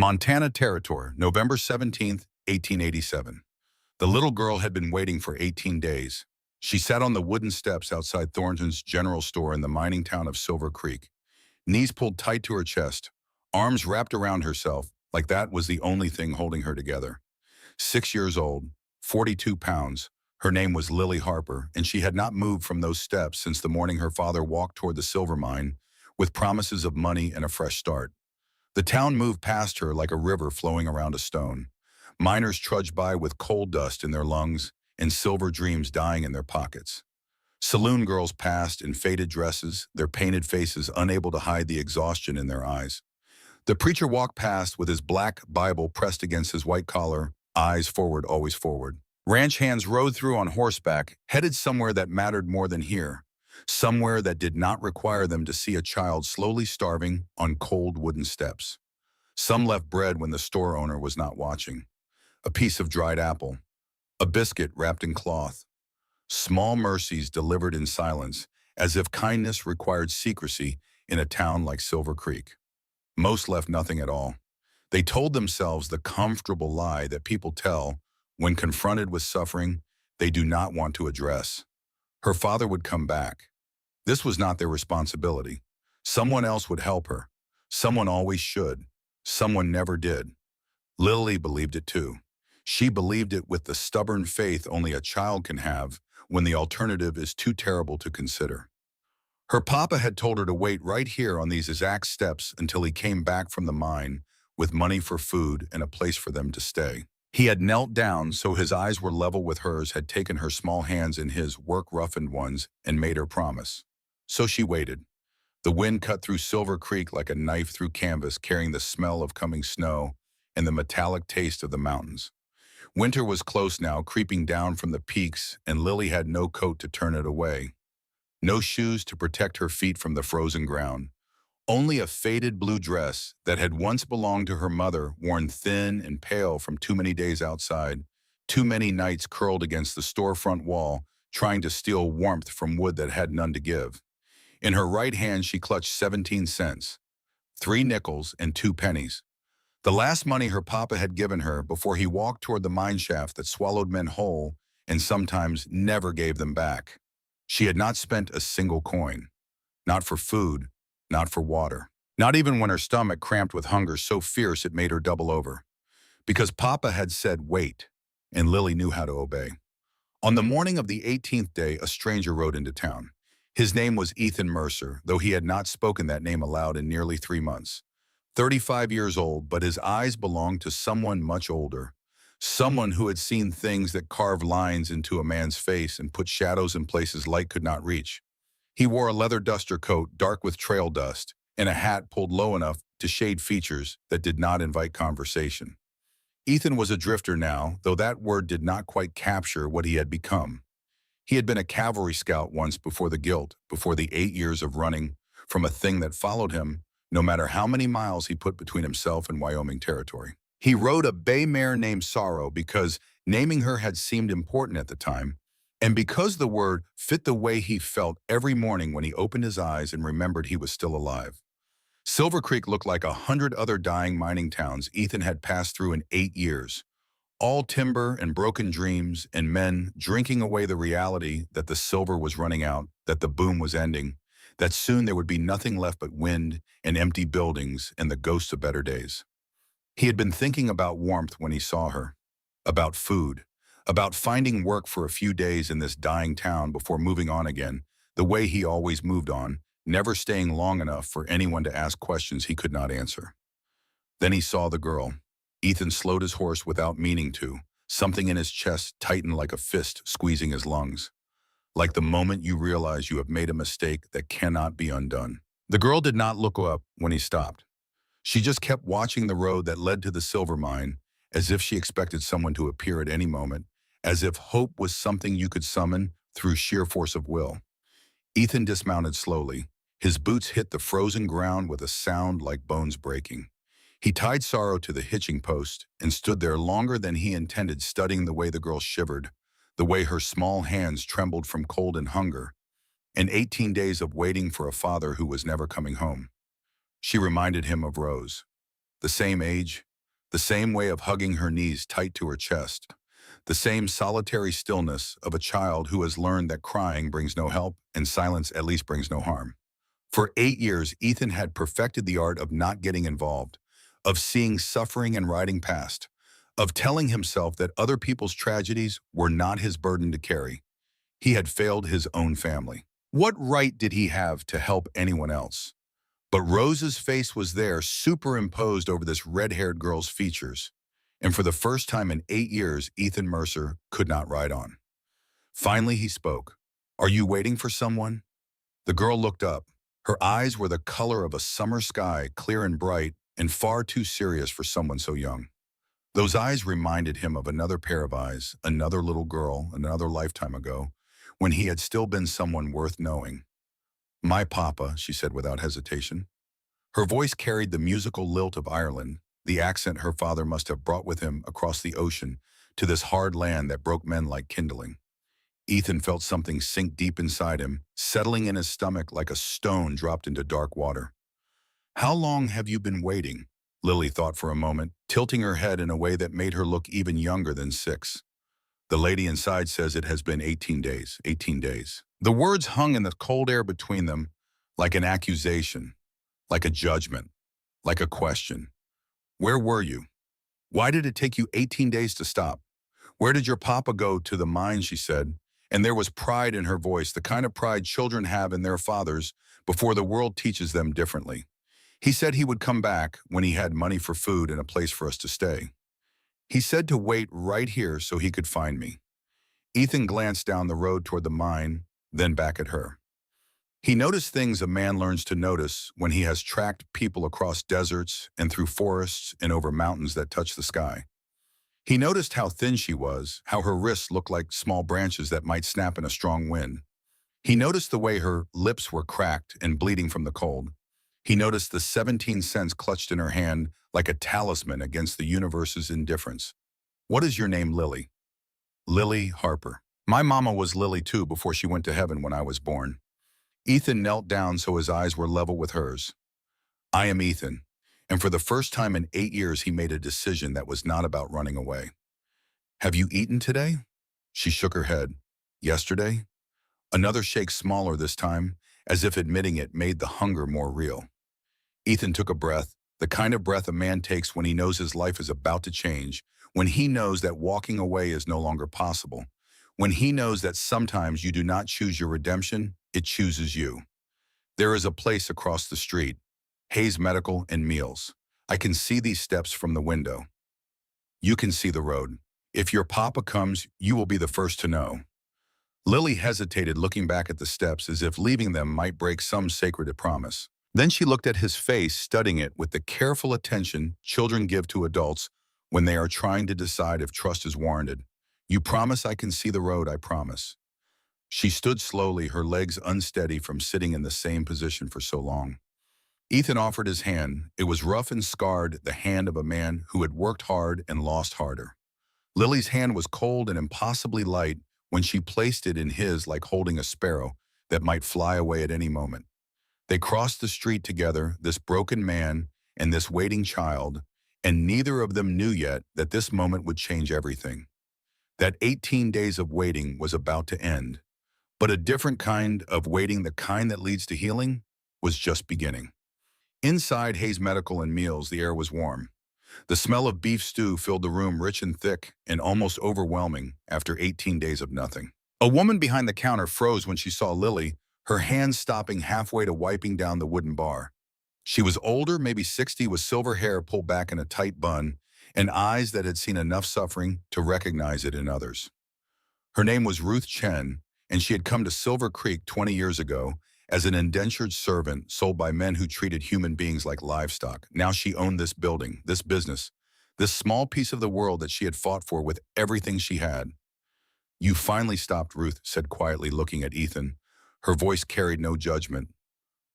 Montana Territory, November 17th, 1887. The little girl had been waiting for 18 days. She sat on the wooden steps outside Thornton's general store in the mining town of Silver Creek, knees pulled tight to her chest, arms wrapped around herself like that was the only thing holding her together. 6 years old, 42 pounds, her name was Lily Harper, and she had not moved from those steps since the morning her father walked toward the silver mine with promises of money and a fresh start. The town moved past her like a river flowing around a stone. Miners trudged by with coal dust in their lungs and silver dreams dying in their pockets. Saloon girls passed in faded dresses, their painted faces unable to hide the exhaustion in their eyes. The preacher walked past with his black Bible pressed against his white collar, eyes forward, always forward. Ranch hands rode through on horseback, headed somewhere that mattered more than here, somewhere that did not require them to see a child slowly starving on cold wooden steps. Some left bread when the store owner was not watching, a piece of dried apple, a biscuit wrapped in cloth. Small mercies delivered in silence, as if kindness required secrecy in a town like Silver Creek. Most left nothing at all. They told themselves the comfortable lie that people tell when confronted with suffering they do not want to address. Her father would come back. This was not their responsibility. Someone else would help her. Someone always should. Someone never did. Lily believed it too. She believed it with the stubborn faith only a child can have when the alternative is too terrible to consider. Her papa had told her to wait right here on these exact steps until he came back from the mine with money for food and a place for them to stay. He had knelt down so his eyes were level with hers, had taken her small hands in his work-roughened ones, and made her promise. So she waited. The wind cut through Silver Creek like a knife through canvas, carrying the smell of coming snow and the metallic taste of the mountains. Winter was close now, creeping down from the peaks, and Lily had no coat to turn it away. No shoes to protect her feet from the frozen ground. Only a faded blue dress that had once belonged to her mother, worn thin and pale from too many days outside, too many nights curled against the storefront wall, trying to steal warmth from wood that had none to give. In her right hand she clutched 17 cents, 3 nickels and 2 pennies. The last money her papa had given her before he walked toward the mine shaft that swallowed men whole and sometimes never gave them back. She had not spent a single coin. Not for food, not for water. Not even when her stomach cramped with hunger so fierce it made her double over. Because papa had said wait, and Lily knew how to obey. On the morning of the 18th day, a stranger rode into town. His name was Ethan Mercer, though he had not spoken that name aloud in nearly 3 months. 35 years old, but his eyes belonged to someone much older. Someone who had seen things that carved lines into a man's face and put shadows in places light could not reach. He wore a leather duster coat dark with trail dust and a hat pulled low enough to shade features that did not invite conversation. Ethan was a drifter now, though that word did not quite capture what he had become. He had been a cavalry scout once before the guilt, before the 8 years of running from a thing that followed him, no matter how many miles he put between himself and Wyoming territory. He rode a bay mare named Sorrow because naming her had seemed important at the time, and because the word fit the way he felt every morning when he opened his eyes and remembered he was still alive. Silver Creek looked like 100 other dying mining towns Ethan had passed through in 8 years. All timber and broken dreams and men drinking away the reality that the silver was running out, that the boom was ending, that soon there would be nothing left but wind and empty buildings and the ghosts of better days. He had been thinking about warmth when he saw her, about food, about finding work for a few days in this dying town before moving on again, the way he always moved on, never staying long enough for anyone to ask questions he could not answer. Then he saw the girl. Ethan slowed his horse without meaning to. Something in his chest tightened like a fist squeezing his lungs. Like the moment you realize you have made a mistake that cannot be undone. The girl did not look up when he stopped. She just kept watching the road that led to the silver mine, as if she expected someone to appear at any moment, as if hope was something you could summon through sheer force of will. Ethan dismounted slowly. His boots hit the frozen ground with a sound like bones breaking. He tied Sorrow to the hitching post and stood there longer than he intended, studying the way the girl shivered, the way her small hands trembled from cold and hunger, and 18 days of waiting for a father who was never coming home. She reminded him of Rose. The same age, the same way of hugging her knees tight to her chest, the same solitary stillness of a child who has learned that crying brings no help and silence at least brings no harm. For 8 years, Ethan had perfected the art of not getting involved, of seeing suffering and riding past, of telling himself that other people's tragedies were not his burden to carry. He had failed his own family. What right did he have to help anyone else? But Rose's face was there, superimposed over this red-haired girl's features. And for the first time in 8 years, Ethan Mercer could not ride on. Finally, he spoke. "Are you waiting for someone?" The girl looked up. Her eyes were the color of a summer sky, clear and bright, and far too serious for someone so young. Those eyes reminded him of another pair of eyes, another little girl, another lifetime ago, when he had still been someone worth knowing. "My papa," she said without hesitation. Her voice carried the musical lilt of Ireland, the accent her father must have brought with him across the ocean to this hard land that broke men like kindling. Ethan felt something sink deep inside him, settling in his stomach like a stone dropped into dark water. "How long have you been waiting?" Lily thought for a moment, tilting her head in a way that made her look even younger than 6. "The lady inside says it has been 18 days, 18 days. The words hung in the cold air between them, like an accusation, like a judgment, like a question. "Where were you? Why did it take you 18 days to stop? Where did your papa go?" "To the mine," she said, and there was pride in her voice, the kind of pride children have in their fathers before the world teaches them differently. "He said he would come back when he had money for food and a place for us to stay. He said to wait right here so he could find me." Ethan glanced down the road toward the mine, then back at her. He noticed things a man learns to notice when he has tracked people across deserts and through forests and over mountains that touch the sky. He noticed how thin she was, how her wrists looked like small branches that might snap in a strong wind. He noticed the way her lips were cracked and bleeding from the cold. He noticed the 17 cents clutched in her hand like a talisman against the universe's indifference. "What is your name, Lily?" "Lily Harper. My mama was Lily too before she went to heaven when I was born." Ethan knelt down so his eyes were level with hers. "I am Ethan." And for the first time in 8 years, he made a decision that was not about running away. "Have you eaten today?" She shook her head. "Yesterday?" Another shake, smaller this time, as if admitting it made the hunger more real. Ethan took a breath, the kind of breath a man takes when he knows his life is about to change, when he knows that walking away is no longer possible, when he knows that sometimes you do not choose your redemption, it chooses you. "There is a place across the street, Hayes Medical and Meals. I can see these steps from the window. You can see the road. If your papa comes, you will be the first to know." Lily hesitated, looking back at the steps as if leaving them might break some sacred promise. Then she looked at his face, studying it with the careful attention children give to adults when they are trying to decide if trust is warranted. "You promise I can see the road, I promise." She stood slowly, her legs unsteady from sitting in the same position for so long. Ethan offered his hand. It was rough and scarred, the hand of a man who had worked hard and lost harder. Lily's hand was cold and impossibly light when she placed it in his, like holding a sparrow that might fly away at any moment. They crossed the street together, this broken man and this waiting child, and neither of them knew yet that this moment would change everything. That 18 days of waiting was about to end, but a different kind of waiting, the kind that leads to healing, was just beginning. Inside Hayes Medical and Meals, the air was warm. The smell of beef stew filled the room, rich and thick and almost overwhelming after 18 days of nothing. A woman behind the counter froze when she saw Lily, her hands stopping halfway to wiping down the wooden bar. She was older, maybe 60, with silver hair pulled back in a tight bun and eyes that had seen enough suffering to recognize it in others. Her name was Ruth Chen, and she had come to Silver Creek 20 years ago as an indentured servant sold by men who treated human beings like livestock. Now she owned this building, this business, this small piece of the world that she had fought for with everything she had. "You finally stopped," Ruth said quietly, looking at Ethan. Her voice carried no judgment,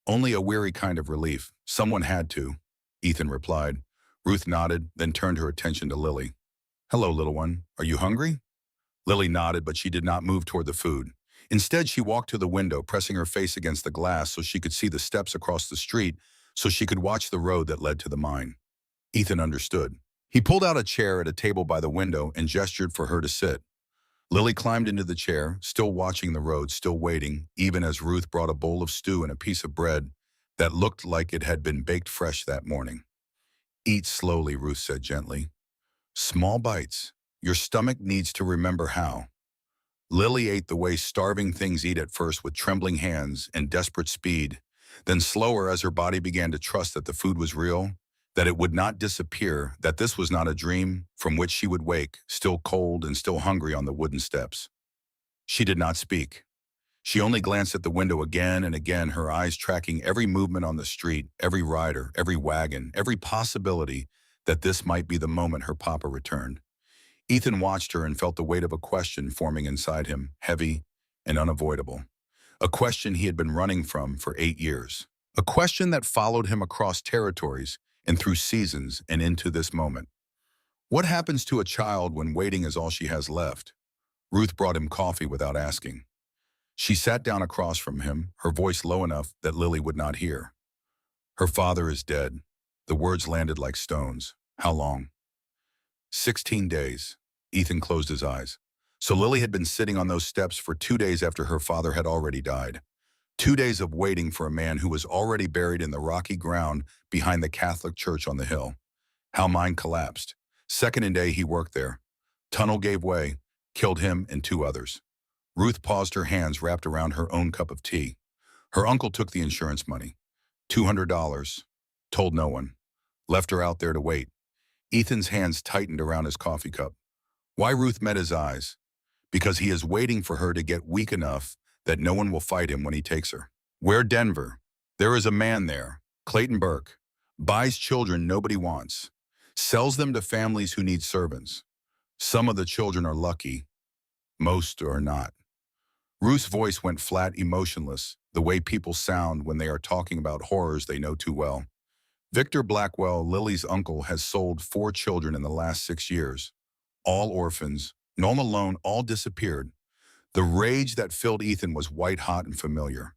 only a weary kind of relief. "Someone had to," Ethan replied. Ruth nodded, then turned her attention to Lily. "Hello, little one. Are you hungry?" Lily nodded, but she did not move toward the food. Instead, she walked to the window, pressing her face against the glass so she could see the steps across the street, so she could watch the road that led to the mine. Ethan understood. He pulled out a chair at a table by the window and gestured for her to sit. Lily climbed into the chair, still watching the road, still waiting, even as Ruth brought a bowl of stew and a piece of bread that looked like it had been baked fresh that morning. Eat slowly, Ruth said gently. Small bites. Your stomach needs to remember how. Lily ate the way starving things eat at first, with trembling hands and desperate speed, then slower as her body began to trust that the food was real, that it would not disappear, that this was not a dream from which she would wake, still cold and still hungry on the wooden steps. She did not speak. She only glanced at the window again and again, her eyes tracking every movement on the street, every rider, every wagon, every possibility that this might be the moment her papa returned. Ethan watched her and felt the weight of a question forming inside him, heavy and unavoidable. A question he had been running from for 8 years. A question that followed him across territories and through seasons and into this moment. What happens to a child when waiting is all she has left? Ruth brought him coffee without asking. She sat down across from him, her voice low enough that Lily would not hear. Her father is dead. The words landed like stones. How long? 16 days. Ethan closed his eyes. So Lily had been sitting on those steps for 2 days after her father had already died. 2 days of waiting for a man who was already buried in the rocky ground behind the Catholic church on the hill. How mine collapsed. Second day he worked there. Tunnel gave way, killed him and 2 others. Ruth paused, her hands wrapped around her own cup of tea. Her uncle took the insurance money. $200. Told no one. Left her out there to wait. Ethan's hands tightened around his coffee cup. Why? Ruth met his eyes. Because he is waiting for her to get weak enough that no one will fight him when he takes her. Where? Denver. There is a man there, Clayton Burke. Buys children nobody wants. Sells them to families who need servants. Some of the children are lucky. Most are not. Ruth's voice went flat, emotionless, the way people sound when they are talking about horrors they know too well. Victor Blackwell, Lily's uncle, has sold 4 children in the last 6 years. All orphans, none alone, all disappeared. The rage that filled Ethan was white hot and familiar.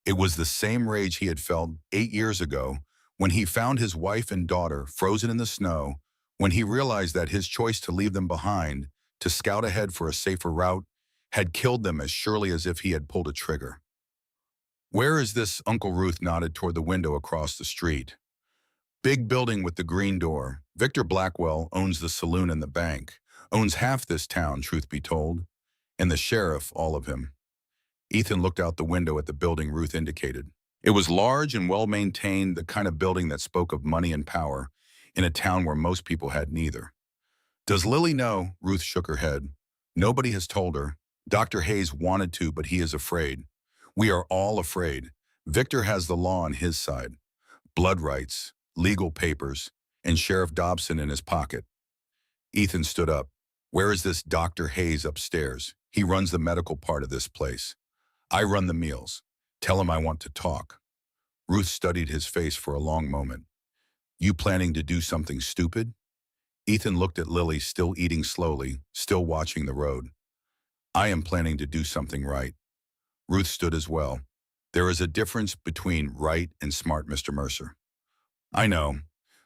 It was the same rage he had felt 8 years ago when he found his wife and daughter frozen in the snow, when he realized that his choice to leave them behind, to scout ahead for a safer route, had killed them as surely as if he had pulled a trigger. Where is this? Uncle Ruth nodded toward the window across the street. Big building with the green door. Victor Blackwell owns the saloon and the bank. Owns half this town, truth be told. And the sheriff, all of him. Ethan looked out the window at the building Ruth indicated. It was large and well-maintained, the kind of building that spoke of money and power, in a town where most people had neither. Does Lily know? Ruth shook her head. Nobody has told her. Dr. Hayes wanted to, but he is afraid. We are all afraid. Victor has the law on his side. Blood rights, legal papers, and Sheriff Dobson in his pocket. Ethan stood up. Where is this Dr. Hayes? Upstairs. He runs the medical part of this place. I run the meals. Tell him I want to talk. Ruth studied his face for a long moment. You planning to do something stupid? Ethan looked at Lily, still eating slowly, still watching the road. I am planning to do something right. Ruth stood as well. There is a difference between right and smart, Mr. Mercer. I know,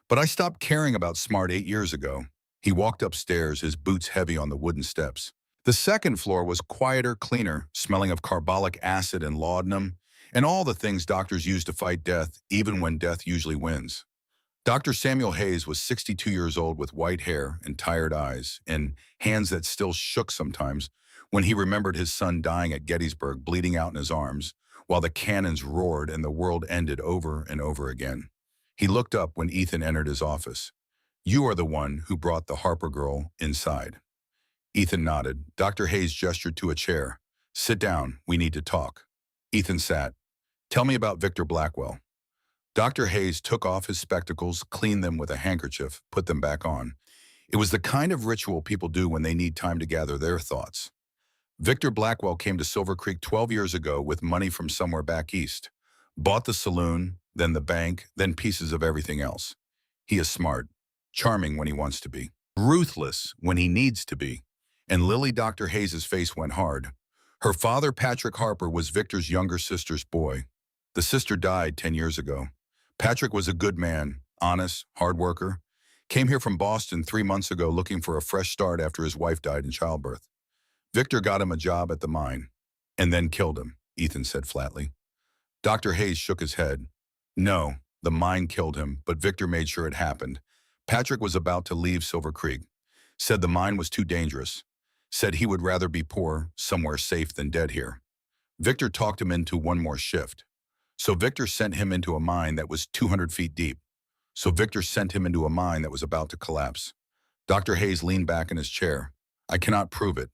but I stopped caring about smart 8 years ago. He walked upstairs, his boots heavy on the wooden steps. The second floor was quieter, cleaner, smelling of carbolic acid and laudanum, and all the things doctors use to fight death, even when death usually wins. Dr. Samuel Hayes was 62 years old with white hair and tired eyes and hands that still shook sometimes when he remembered his son dying at Gettysburg, bleeding out in his arms, while the cannons roared and the world ended over and over again. He looked up when Ethan entered his office. You are the one who brought the Harper girl inside. Ethan nodded. Dr. Hayes gestured to a chair. Sit down, we need to talk. Ethan sat. Tell me about Victor Blackwell. Dr. Hayes took off his spectacles, cleaned them with a handkerchief, put them back on. It was the kind of ritual people do when they need time to gather their thoughts. Victor Blackwell came to Silver Creek 12 years ago with money from somewhere back east. Bought the saloon, then the bank, then pieces of everything else. He is smart, charming when he wants to be, ruthless when he needs to be. And Lily, Dr. Hayes' face went hard. Her father, Patrick Harper, was Victor's younger sister's boy. The sister died 10 years ago. Patrick was a good man, honest, hard worker. Came here from Boston 3 months ago looking for a fresh start after his wife died in childbirth. Victor got him a job at the mine and then killed him, Ethan said flatly. Dr. Hayes shook his head. No, the mine killed him, but Victor made sure it happened. Patrick was about to leave Silver Creek. Said the mine was too dangerous. Said he would rather be poor, somewhere safe than dead here. Victor talked him into one more shift. So Victor sent him into a mine that was 200 feet deep. So Victor sent him into a mine that was about to collapse. Dr. Hayes leaned back in his chair. I cannot prove it,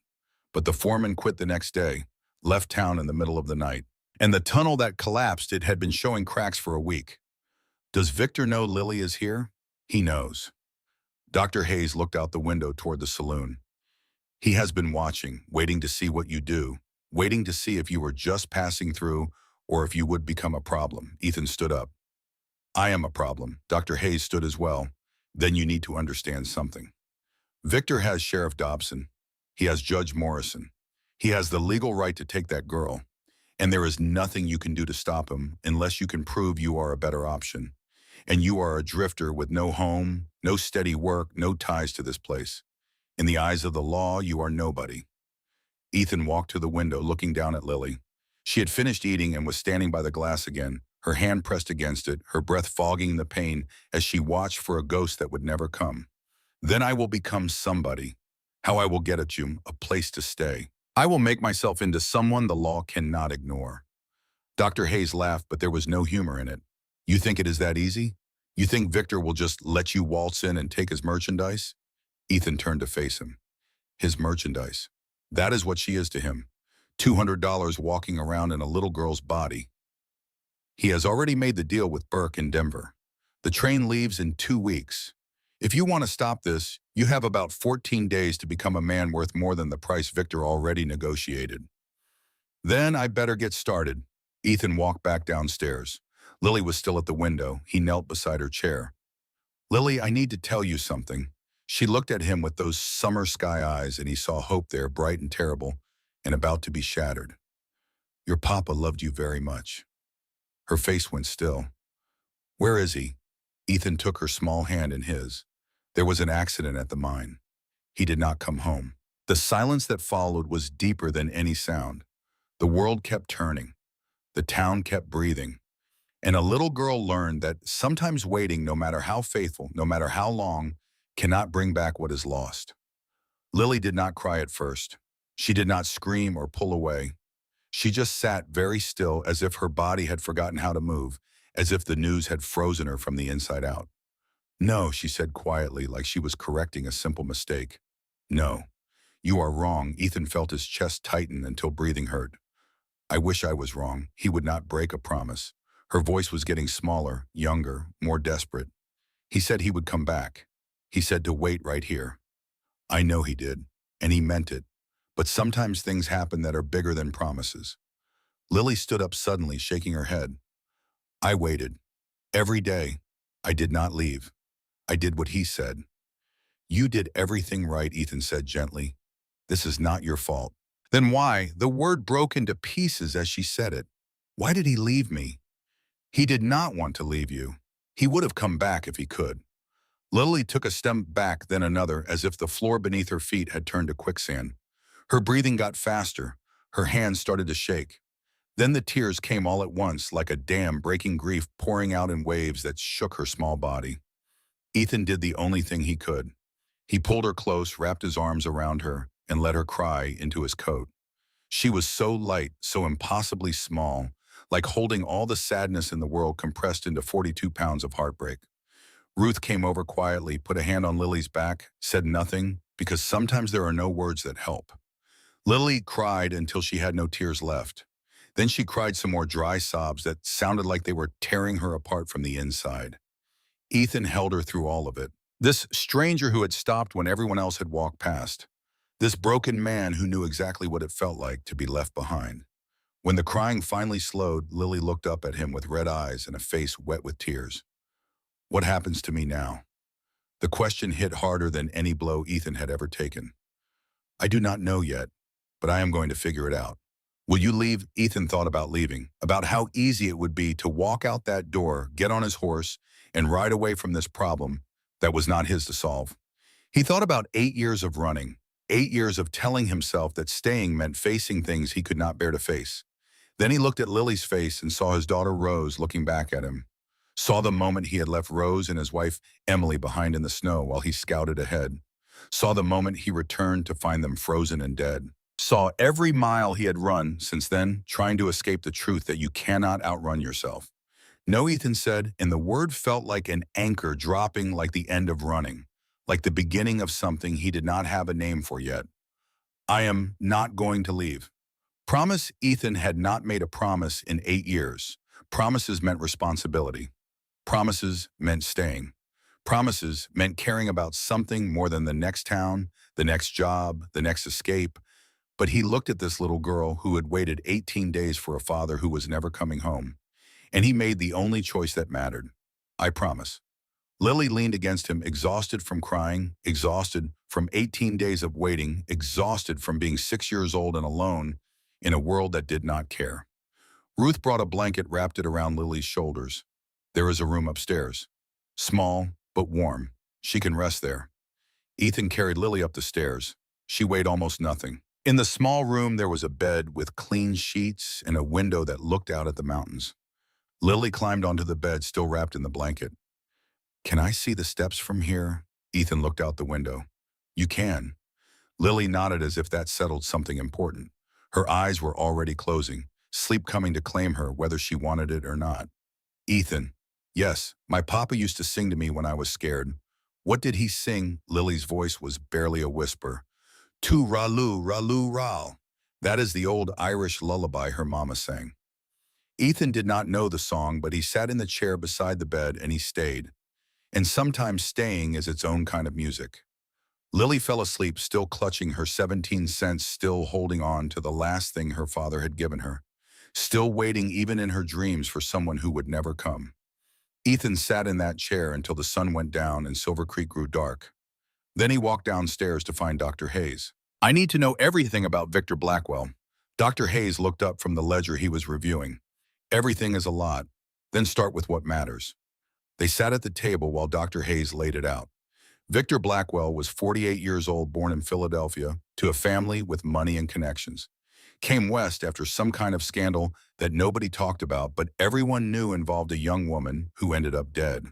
but the foreman quit the next day, left town in the middle of the night. And the tunnel that collapsed, it had been showing cracks for a week. Does Victor know Lily is here? He knows. Dr. Hayes looked out the window toward the saloon. He has been watching, waiting to see what you do, waiting to see if you were just passing through or if you would become a problem. Ethan stood up. I am a problem. Dr. Hayes stood as well. Then you need to understand something. Victor has Sheriff Dobson. He has Judge Morrison. He has the legal right to take that girl. And there is nothing you can do to stop him unless you can prove you are a better option. And you are a drifter with no home, no steady work, no ties to this place. In the eyes of the law, you are nobody. Ethan walked to the window, looking down at Lily. She had finished eating and was standing by the glass again, her hand pressed against it, her breath fogging the pain as she watched for a ghost that would never come. Then I will become somebody. How I will get at you, a place to stay. I will make myself into someone the law cannot ignore. Dr. Hayes laughed, but there was no humor in it. You think it is that easy? You think Victor will just let you waltz in and take his merchandise? Ethan turned to face him. His merchandise. That is what she is to him. $200 walking around in a little girl's body. He has already made the deal with Burke in Denver. The train leaves in 2 weeks. If you want to stop this, you have about 14 days to become a man worth more than the price Victor already negotiated. Then I better get started. Ethan walked back downstairs. Lily was still at the window. He knelt beside her chair. Lily, I need to tell you something. She looked at him with those summer sky eyes, and he saw hope there, bright and terrible, and about to be shattered. Your papa loved you very much. Her face went still. Where is he? Ethan took her small hand in his. There was an accident at the mine. He did not come home. The silence that followed was deeper than any sound. The world kept turning. The town kept breathing. And a little girl learned that sometimes waiting, no matter how faithful, no matter how long, cannot bring back what is lost. Lily did not cry at first. She did not scream or pull away. She just sat very still, as if her body had forgotten how to move, as if the news had frozen her from the inside out. No, she said quietly, like she was correcting a simple mistake. No, you are wrong. Ethan felt his chest tighten until breathing hurt. I wish I was wrong. He would not break a promise. Her voice was getting smaller, younger, more desperate. He said he would come back. He said to wait right here. I know he did, and he meant it. But sometimes things happen that are bigger than promises. Lily stood up suddenly, shaking her head. I waited. Every day. I did not leave. I did what he said. You did everything right, Ethan said gently. This is not your fault. Then why? The word broke into pieces as she said it. Why did he leave me? He did not want to leave you. He would have come back if he could. Lily took a step back, then another, as if the floor beneath her feet had turned to quicksand. Her breathing got faster. Her hands started to shake. Then the tears came all at once, like a dam breaking grief pouring out in waves that shook her small body. Ethan did the only thing he could. He pulled her close, wrapped his arms around her, and let her cry into his coat. She was so light, so impossibly small, like holding all the sadness in the world compressed into 42 pounds of heartbreak. Ruth came over quietly, put a hand on Lily's back, said nothing, because sometimes there are no words that help. Lily cried until she had no tears left. Then she cried some more dry sobs that sounded like they were tearing her apart from the inside. Ethan held her through all of it. This stranger who had stopped when everyone else had walked past. This broken man who knew exactly what it felt like to be left behind. When the crying finally slowed, Lily looked up at him with red eyes and a face wet with tears. What happens to me now? The question hit harder than any blow Ethan had ever taken. I do not know yet, but I am going to figure it out. Will you leave? Ethan thought about leaving, about how easy it would be to walk out that door, get on his horse, and ride away from this problem, that was not his to solve. He thought about 8 years of running, 8 years of telling himself that staying meant facing things he could not bear to face. Then he looked at Lily's face and saw his daughter Rose looking back at him. Saw the moment he had left Rose and his wife Emily behind in the snow while he scouted ahead. Saw the moment he returned to find them frozen and dead. Saw every mile he had run since then, trying to escape the truth that you cannot outrun yourself. No, Ethan said, and the word felt like an anchor dropping, like the end of running, like the beginning of something he did not have a name for yet. I am not going to leave. Promise. Ethan had not made a promise in 8 years. Promises meant responsibility. Promises meant staying. Promises meant caring about something more than the next town, the next job, the next escape. But he looked at this little girl who had waited 18 days for a father who was never coming home, and he made the only choice that mattered. I promise. Lily leaned against him, exhausted from crying, exhausted from 18 days of waiting, exhausted from being 6 years old and alone in a world that did not care. Ruth brought a blanket, wrapped it around Lily's shoulders. There is a room upstairs. Small, but warm. She can rest there. Ethan carried Lily up the stairs. She weighed almost nothing. In the small room, there was a bed with clean sheets and a window that looked out at the mountains. Lily climbed onto the bed, still wrapped in the blanket. Can I see the steps from here? Ethan looked out the window. You can. Lily nodded as if that settled something important. Her eyes were already closing, sleep coming to claim her whether she wanted it or not. Ethan. Yes, my papa used to sing to me when I was scared. What did he sing? Lily's voice was barely a whisper. Tu ralu, ralu ral. That is the old Irish lullaby her mama sang. Ethan did not know the song, but he sat in the chair beside the bed and he stayed. And sometimes staying is its own kind of music. Lily fell asleep, still clutching her 17 cents, still holding on to the last thing her father had given her, still waiting even in her dreams for someone who would never come. Ethan sat in that chair until the sun went down and Silver Creek grew dark. Then he walked downstairs to find Dr. Hayes. I need to know everything about Victor Blackwell. Dr. Hayes looked up from the ledger he was reviewing. Everything is a lot. Then start with what matters. They sat at the table while Dr. Hayes laid it out. Victor Blackwell was 48 years old, born in Philadelphia, to a family with money and connections. Came west after some kind of scandal that nobody talked about, but everyone knew involved a young woman who ended up dead.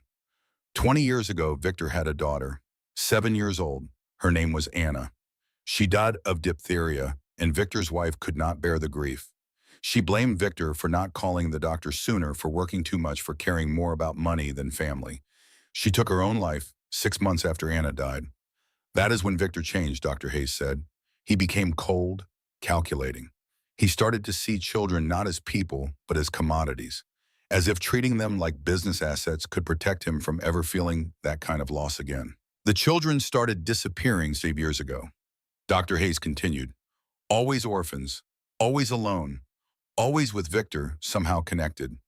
20 years ago, Victor had a daughter, 7 years old. Her name was Anna. She died of diphtheria, and Victor's wife could not bear the grief. She blamed Victor for not calling the doctor sooner, for working too much, for caring more about money than family. She took her own life 6 months after Anna died. That is when Victor changed, Dr. Hayes said. He became cold, calculating. He started to see children not as people, but as commodities, as if treating them like business assets could protect him from ever feeling that kind of loss again. The children started disappearing 5 years ago. Dr. Hayes continued, always orphans, always alone, always with Victor, somehow connected.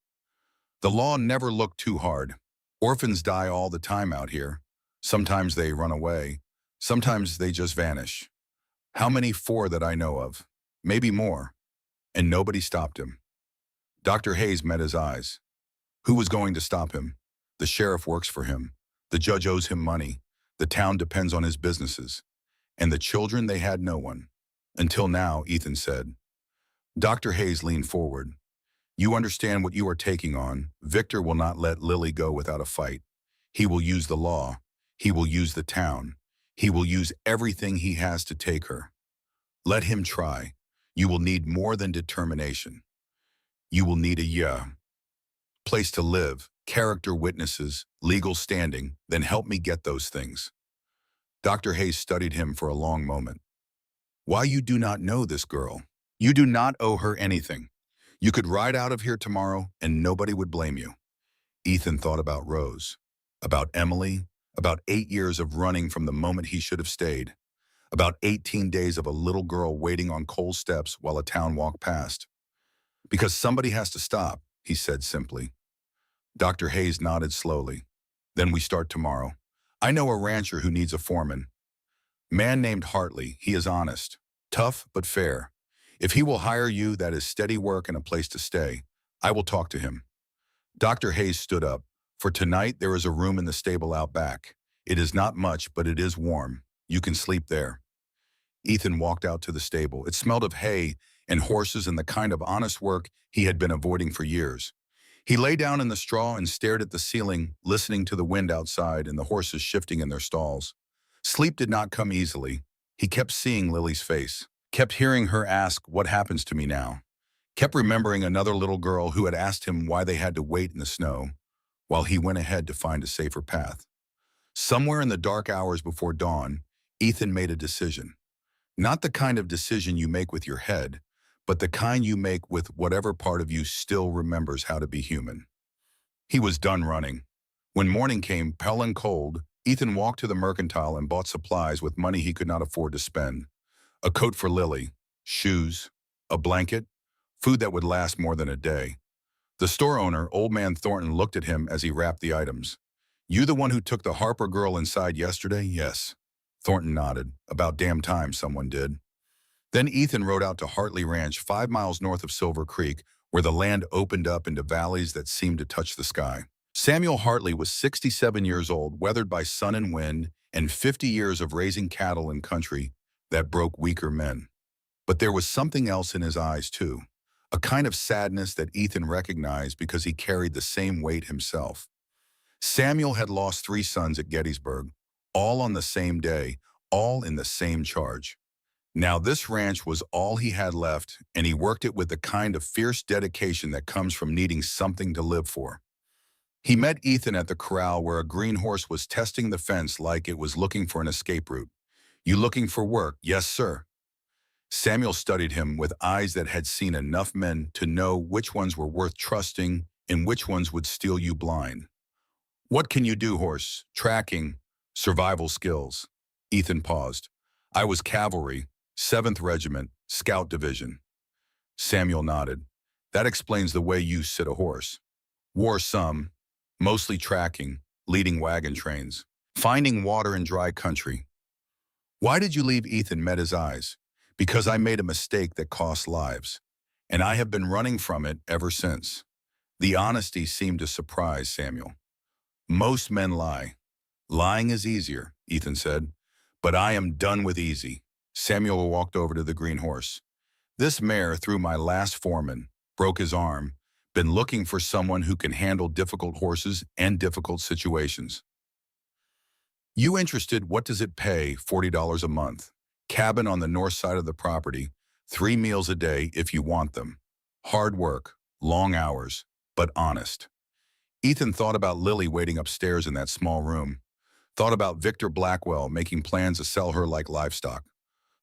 The law never looked too hard. Orphans die all the time out here. Sometimes they run away. Sometimes they just vanish. How many? 4 that I know of. Maybe more. And nobody stopped him. Dr. Hayes met his eyes. Who was going to stop him? The sheriff works for him. The judge owes him money. The town depends on his businesses. And the children, they had no one. Until now, Ethan said. Dr. Hayes leaned forward. You understand what you are taking on. Victor will not let Lily go without a fight. He will use the law. He will use the town. He will use everything he has to take her. Let him try. You will need more than determination. You will need a place to live, character, witnesses, legal standing. Then help me get those things. Dr. Hayes studied him for a long moment. Why, you do not know this girl. You do not owe her anything. You could ride out of here tomorrow and nobody would blame you. Ethan thought about Rose, about Emily, about 8 years of running from the moment he should have stayed, about 18 days of a little girl waiting on cold steps while a town walked past. Because somebody has to stop, he said simply. Dr. Hayes nodded slowly. Then we start tomorrow. I know a rancher who needs a foreman. Man named Hartley. He is honest, tough but fair. If he will hire you, that is steady work and a place to stay. I will talk to him. Dr. Hayes stood up. For tonight, there is a room in the stable out back. It is not much, but it is warm. You can sleep there." Ethan walked out to the stable. It smelled of hay and horses and the kind of honest work he had been avoiding for years. He lay down in the straw and stared at the ceiling, listening to the wind outside and the horses shifting in their stalls. Sleep did not come easily. He kept seeing Lily's face, kept hearing her ask, "What happens to me now?" Kept remembering another little girl who had asked him why they had to wait in the snow, while he went ahead to find a safer path. Somewhere in the dark hours before dawn, Ethan made a decision. Not the kind of decision you make with your head, but the kind you make with whatever part of you still remembers how to be human. He was done running. When morning came, pale and cold, Ethan walked to the mercantile and bought supplies with money he could not afford to spend. A coat for Lily, shoes, a blanket, food that would last more than a day. The store owner, Old Man Thornton, looked at him as he wrapped the items. "You the one who took the Harper girl inside yesterday?" "Yes." Thornton nodded. "About damn time someone did." Then Ethan rode out to Hartley Ranch, 5 miles north of Silver Creek, where the land opened up into valleys that seemed to touch the sky. Samuel Hartley was 67 years old, weathered by sun and wind, and 50 years of raising cattle in country that broke weaker men. But there was something else in his eyes, too. A kind of sadness that Ethan recognized because he carried the same weight himself. Samuel had lost 3 sons at Gettysburg, all on the same day, all in the same charge. Now this ranch was all he had left, and he worked it with the kind of fierce dedication that comes from needing something to live for. He met Ethan at the corral where a green horse was testing the fence like it was looking for an escape route. "You looking for work?" "Yes, sir." Samuel studied him with eyes that had seen enough men to know which ones were worth trusting and which ones would steal you blind. "What can you do, horse?" "Tracking, survival skills." Ethan paused. "I was cavalry, 7th Regiment, Scout Division." Samuel nodded. "That explains the way you sit a horse." "Wore some, mostly tracking, leading wagon trains, finding water in dry country." "Why did you leave?" Ethan met his eyes. "Because I made a mistake that cost lives, and I have been running from it ever since." The honesty seemed to surprise Samuel. "Most men lie. Lying is easier," Ethan said. "But I am done with easy." Samuel walked over to the green horse. "This mare, through my last foreman, broke his arm, been looking for someone who can handle difficult horses and difficult situations." "You interested? What does it pay?" "$40 a month. Cabin on the north side of the property. 3 meals a day if you want them. Hard work, long hours, but honest." Ethan thought about Lily waiting upstairs in that small room. Thought about Victor Blackwell making plans to sell her like livestock.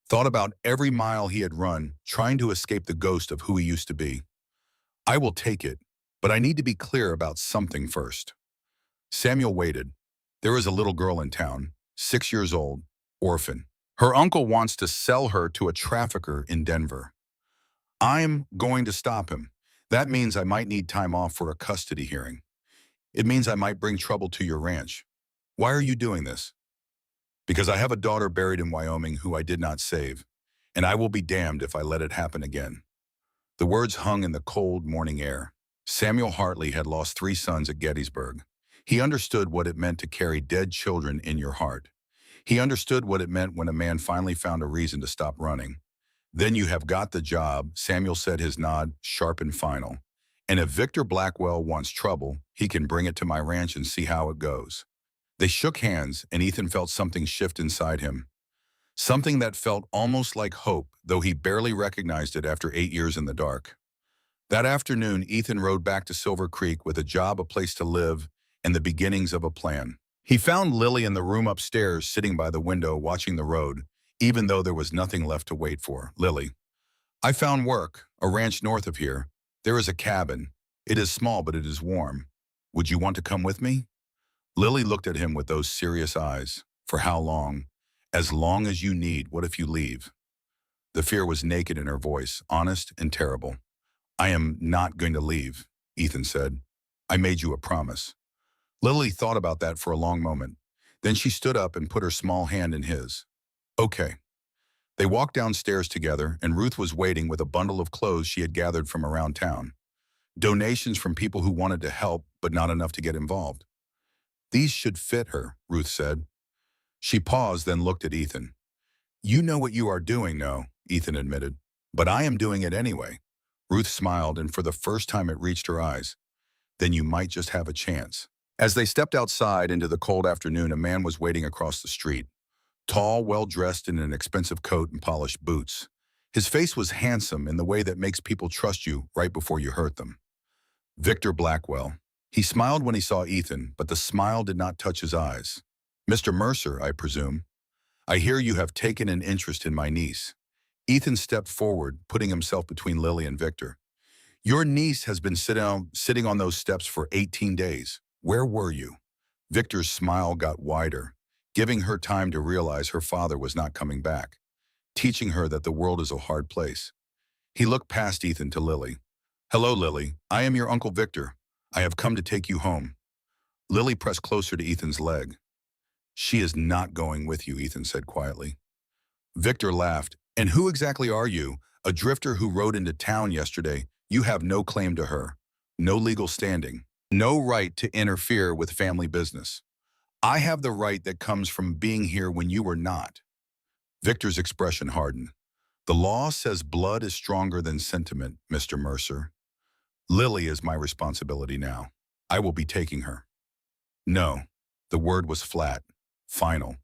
Thought about every mile he had run, trying to escape the ghost of who he used to be. "I will take it, but I need to be clear about something first." Samuel waited. "There is a little girl in town, 6 years old, orphan. Her uncle wants to sell her to a trafficker in Denver. I'm going to stop him. That means I might need time off for a custody hearing. It means I might bring trouble to your ranch. Why are you doing this?" "Because I have a daughter buried in Wyoming who I did not save, and I will be damned if I let it happen again." The words hung in the cold morning air. Samuel Hartley had lost 3 sons at Gettysburg. He understood what it meant to carry dead children in your heart. He understood what it meant when a man finally found a reason to stop running. "Then you have got the job," Samuel said, his nod sharp and final. "And if Victor Blackwell wants trouble, he can bring it to my ranch and see how it goes." They shook hands, and Ethan felt something shift inside him. Something that felt almost like hope, though he barely recognized it after 8 years in the dark. That afternoon, Ethan rode back to Silver Creek with a job, a place to live, and the beginnings of a plan. He found Lily in the room upstairs, sitting by the window, watching the road, even though there was nothing left to wait for. "Lily, I found work, a ranch north of here. There is a cabin. It is small, but it is warm. Would you want to come with me?" Lily looked at him with those serious eyes. "For how long?" "As long as you need. What if you leave?" The fear was naked in her voice, honest and terrible. "I am not going to leave," Ethan said. "I made you a promise." Lily thought about that for a long moment. Then she stood up and put her small hand in his. "Okay." They walked downstairs together, and Ruth was waiting with a bundle of clothes she had gathered from around town. Donations from people who wanted to help, but not enough to get involved. These should fit her, Ruth said. She paused, then looked at Ethan. You know what you are doing, no, Ethan admitted. But I am doing it anyway. Ruth smiled, and for the first time it reached her eyes. Then you might just have a chance. As they stepped outside into the cold afternoon, a man was waiting across the street. Tall, well-dressed in an expensive coat and polished boots. His face was handsome in the way that makes people trust you right before you hurt them. Victor Blackwell. He smiled when he saw Ethan, but the smile did not touch his eyes. Mr. Mercer, I presume. I hear you have taken an interest in my niece. Ethan stepped forward, putting himself between Lily and Victor. Your niece has been sitting on those steps for 18 days. Where were you? Victor's smile got wider, giving her time to realize her father was not coming back, teaching her that the world is a hard place. He looked past Ethan to Lily. Hello, Lily. I am your Uncle Victor. I have come to take you home. Lily pressed closer to Ethan's leg. She is not going with you, Ethan said quietly. Victor laughed. And who exactly are you? A drifter who rode into town yesterday. You have no claim to her, no legal standing, no right to interfere with family business. I have the right that comes from being here when you were not. Victor's expression hardened. The law says blood is stronger than sentiment, Mr. Mercer. Lily is my responsibility now. I will be taking her. No. The word was flat, final.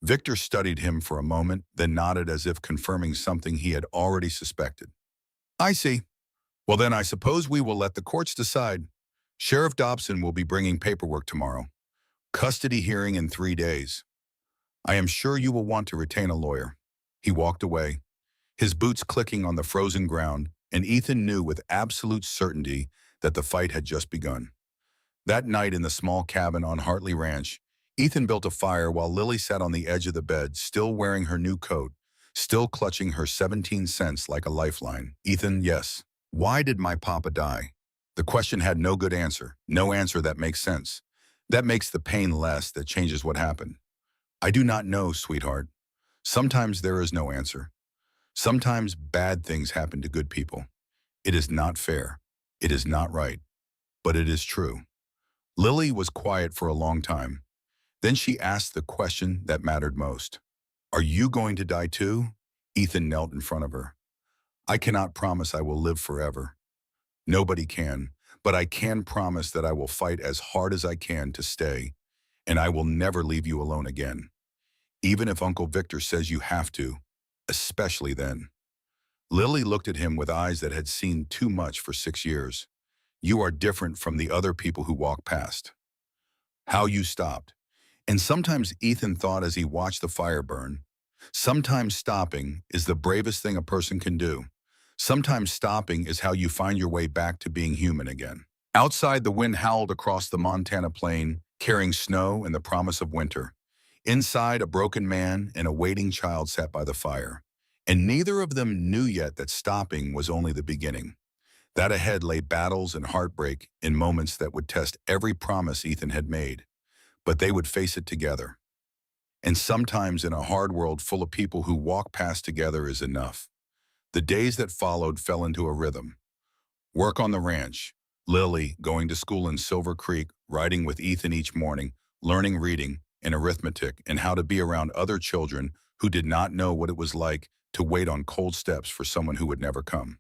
Victor studied him for a moment, then nodded as if confirming something he had already suspected. I see. Well, then I suppose we will let the courts decide. Sheriff Dobson will be bringing paperwork tomorrow. Custody hearing in 3 days. I am sure you will want to retain a lawyer. He walked away, his boots clicking on the frozen ground, and Ethan knew with absolute certainty that the fight had just begun. That night in the small cabin on Hartley Ranch, Ethan built a fire while Lily sat on the edge of the bed, still wearing her new coat, still clutching her 17 cents like a lifeline. Ethan, yes. Why did my papa die? The question had no good answer, no answer that makes sense. That makes the pain less, that changes what happened. I do not know, sweetheart. Sometimes there is no answer. Sometimes bad things happen to good people. It is not fair. It is not right. But it is true. Lily was quiet for a long time. Then she asked the question that mattered most. Are you going to die too? Ethan knelt in front of her. I cannot promise I will live forever. Nobody can, but I can promise that I will fight as hard as I can to stay, and I will never leave you alone again. Even if Uncle Victor says you have to, especially then. Lily looked at him with eyes that had seen too much for 6 years. You are different from the other people who walk past. How you stopped. And sometimes Ethan thought as he watched the fire burn, sometimes stopping is the bravest thing a person can do. Sometimes stopping is how you find your way back to being human again. Outside, the wind howled across the Montana plain, carrying snow and the promise of winter. Inside, a broken man and a waiting child sat by the fire. And neither of them knew yet that stopping was only the beginning. That ahead lay battles and heartbreak in moments that would test every promise Ethan had made. But they would face it together. And sometimes in a hard world full of people who walk past together is enough. The days that followed fell into a rhythm. Work on the ranch, Lily going to school in Silver Creek, riding with Ethan each morning, learning reading and arithmetic and how to be around other children who did not know what it was like to wait on cold steps for someone who would never come.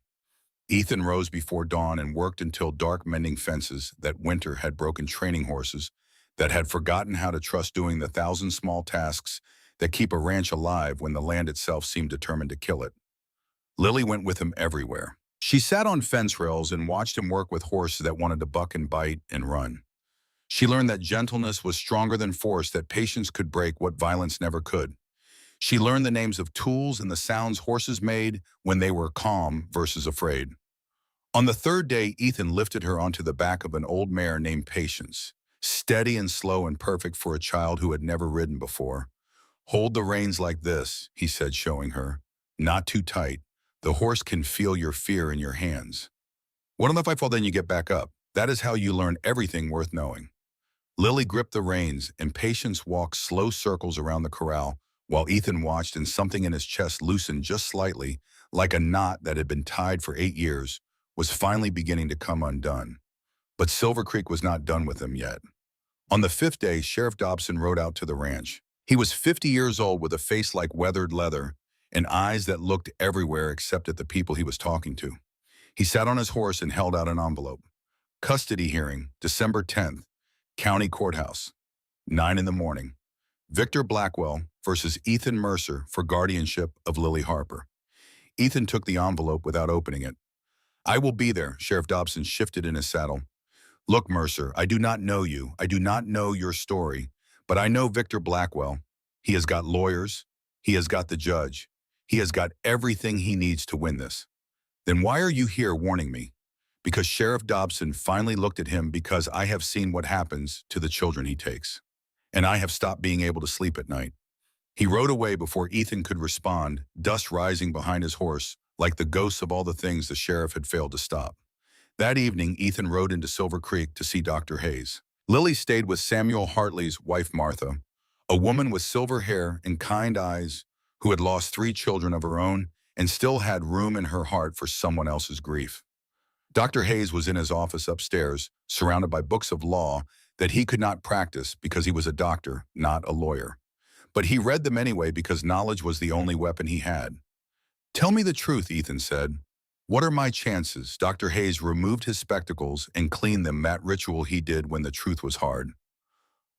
Ethan rose before dawn and worked until dark, mending fences that winter had broken, training horses that had forgotten how to trust, doing the 1,000 small tasks that keep a ranch alive when the land itself seemed determined to kill it. Lily went with him everywhere. She sat on fence rails and watched him work with horses that wanted to buck and bite and run. She learned that gentleness was stronger than force, that patience could break what violence never could. She learned the names of tools and the sounds horses made when they were calm versus afraid. On the third day, Ethan lifted her onto the back of an old mare named Patience, steady and slow and perfect for a child who had never ridden before. Hold the reins like this, he said, showing her. Not too tight. The horse can feel your fear in your hands. What if I fall, then you get back up? That is how you learn everything worth knowing. Lily gripped the reins, and Patience walked slow circles around the corral, while Ethan watched, and something in his chest loosened just slightly, like a knot that had been tied for 8 years, was finally beginning to come undone. But Silver Creek was not done with him yet. On the fifth day, Sheriff Dobson rode out to the ranch. He was 50 years old with a face like weathered leather and eyes that looked everywhere except at the people he was talking to. He sat on his horse and held out an envelope. Custody hearing, December 10th, County Courthouse, 9 in the morning. Victor Blackwell versus Ethan Mercer for guardianship of Lily Harper. Ethan took the envelope without opening it. I will be there, Sheriff Dobson shifted in his saddle. Look, Mercer, I do not know you. I do not know your story, but I know Victor Blackwell. He has got lawyers. He has got the judge. He has got everything he needs to win this. Then why are you here warning me? Because Sheriff Dobson finally looked at him because I have seen what happens to the children he takes. And I have stopped being able to sleep at night. He rode away before Ethan could respond, dust rising behind his horse, like the ghosts of all the things the sheriff had failed to stop. That evening, Ethan rode into Silver Creek to see Dr. Hayes. Lily stayed with Samuel Hartley's wife, Martha, a woman with silver hair and kind eyes who had lost 3 children of her own and still had room in her heart for someone else's grief. Dr. Hayes was in his office upstairs, surrounded by books of law that he could not practice because he was a doctor, not a lawyer. But he read them anyway because knowledge was the only weapon he had. Tell me the truth, Ethan said. What are my chances? Dr. Hayes removed his spectacles and cleaned them, that ritual he did when the truth was hard.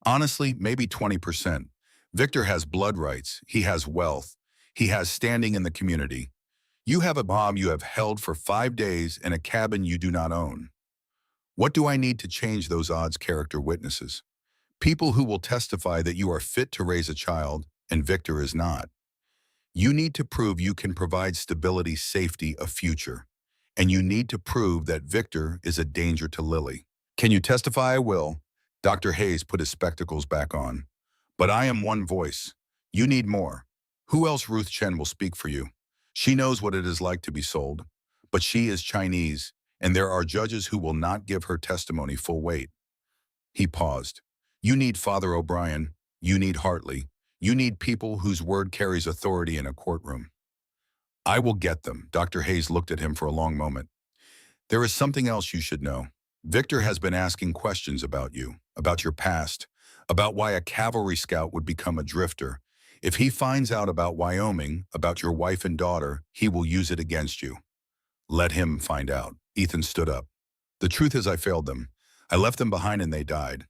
Honestly, maybe 20%. Victor has blood rights. He has wealth. He has standing in the community. You have a bomb you have held for 5 days in a cabin you do not own. What do I need to change those odds? Character witnesses. People who will testify that you are fit to raise a child and Victor is not. You need to prove you can provide stability, safety, a future. And you need to prove that Victor is a danger to Lily. Can you testify? I will. Dr. Hayes put his spectacles back on. But I am one voice. You need more. Who else? Ruth Chen will speak for you. She knows what it is like to be sold. But she is Chinese, and there are judges who will not give her testimony full weight. He paused. You need Father O'Brien. You need Hartley. You need people whose word carries authority in a courtroom. I will get them. Dr. Hayes looked at him for a long moment. There is something else you should know. Victor has been asking questions about you, about your past, about why a cavalry scout would become a drifter. If he finds out about Wyoming, about your wife and daughter, he will use it against you. Let him find out. Ethan stood up. The truth is I failed them. I left them behind and they died.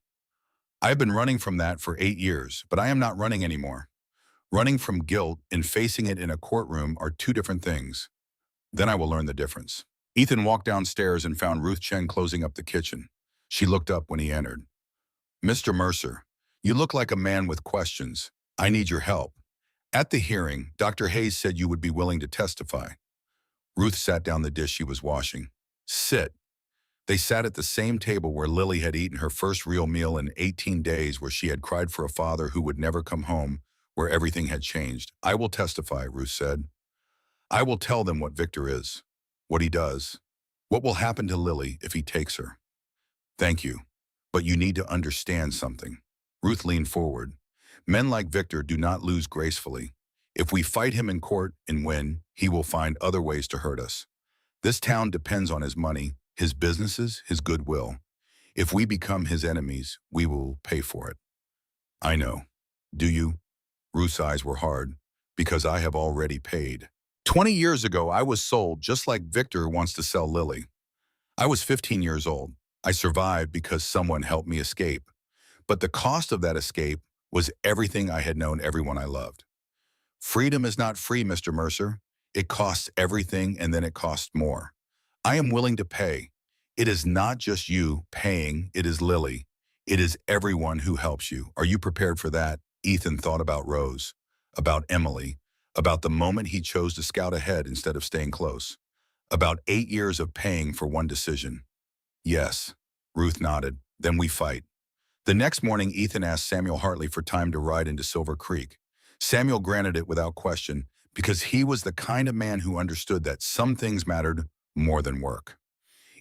I have been running from that for 8 years, but I am not running anymore. Running from guilt and facing it in a courtroom are 2 different things. Then I will learn the difference. Ethan walked downstairs and found Ruth Chen closing up the kitchen. She looked up when he entered. Mr. Mercer, you look like a man with questions. I need your help. At the hearing, Dr. Hayes said you would be willing to testify. Ruth sat down the dish she was washing. Sit. They sat at the same table where Lily had eaten her first real meal in 18 days, where she had cried for a father who would never come home, where everything had changed. I will testify, Ruth said. I will tell them what Victor is, what he does, what will happen to Lily if he takes her. Thank you, but you need to understand something. Ruth leaned forward. Men like Victor do not lose gracefully. If we fight him in court and win, he will find other ways to hurt us. This town depends on his money, his businesses, his goodwill. If we become his enemies, we will pay for it. I know. Do you? Ruth's eyes were hard. Because I have already paid. 20 years ago, I was sold just like Victor wants to sell Lily. I was 15 years old. I survived because someone helped me escape. But the cost of that escape was everything I had known, everyone I loved. Freedom is not free, Mr. Mercer. It costs everything and then it costs more. I am willing to pay. It is not just you paying, it is Lily. It is everyone who helps you. Are you prepared for that? Ethan thought about Rose, about Emily, about the moment he chose to scout ahead instead of staying close, about 8 years of paying for one decision. Yes, Ruth nodded. Then we fight. The next morning, Ethan asked Samuel Hartley for time to ride into Silver Creek. Samuel granted it without question because he was the kind of man who understood that some things mattered more than work.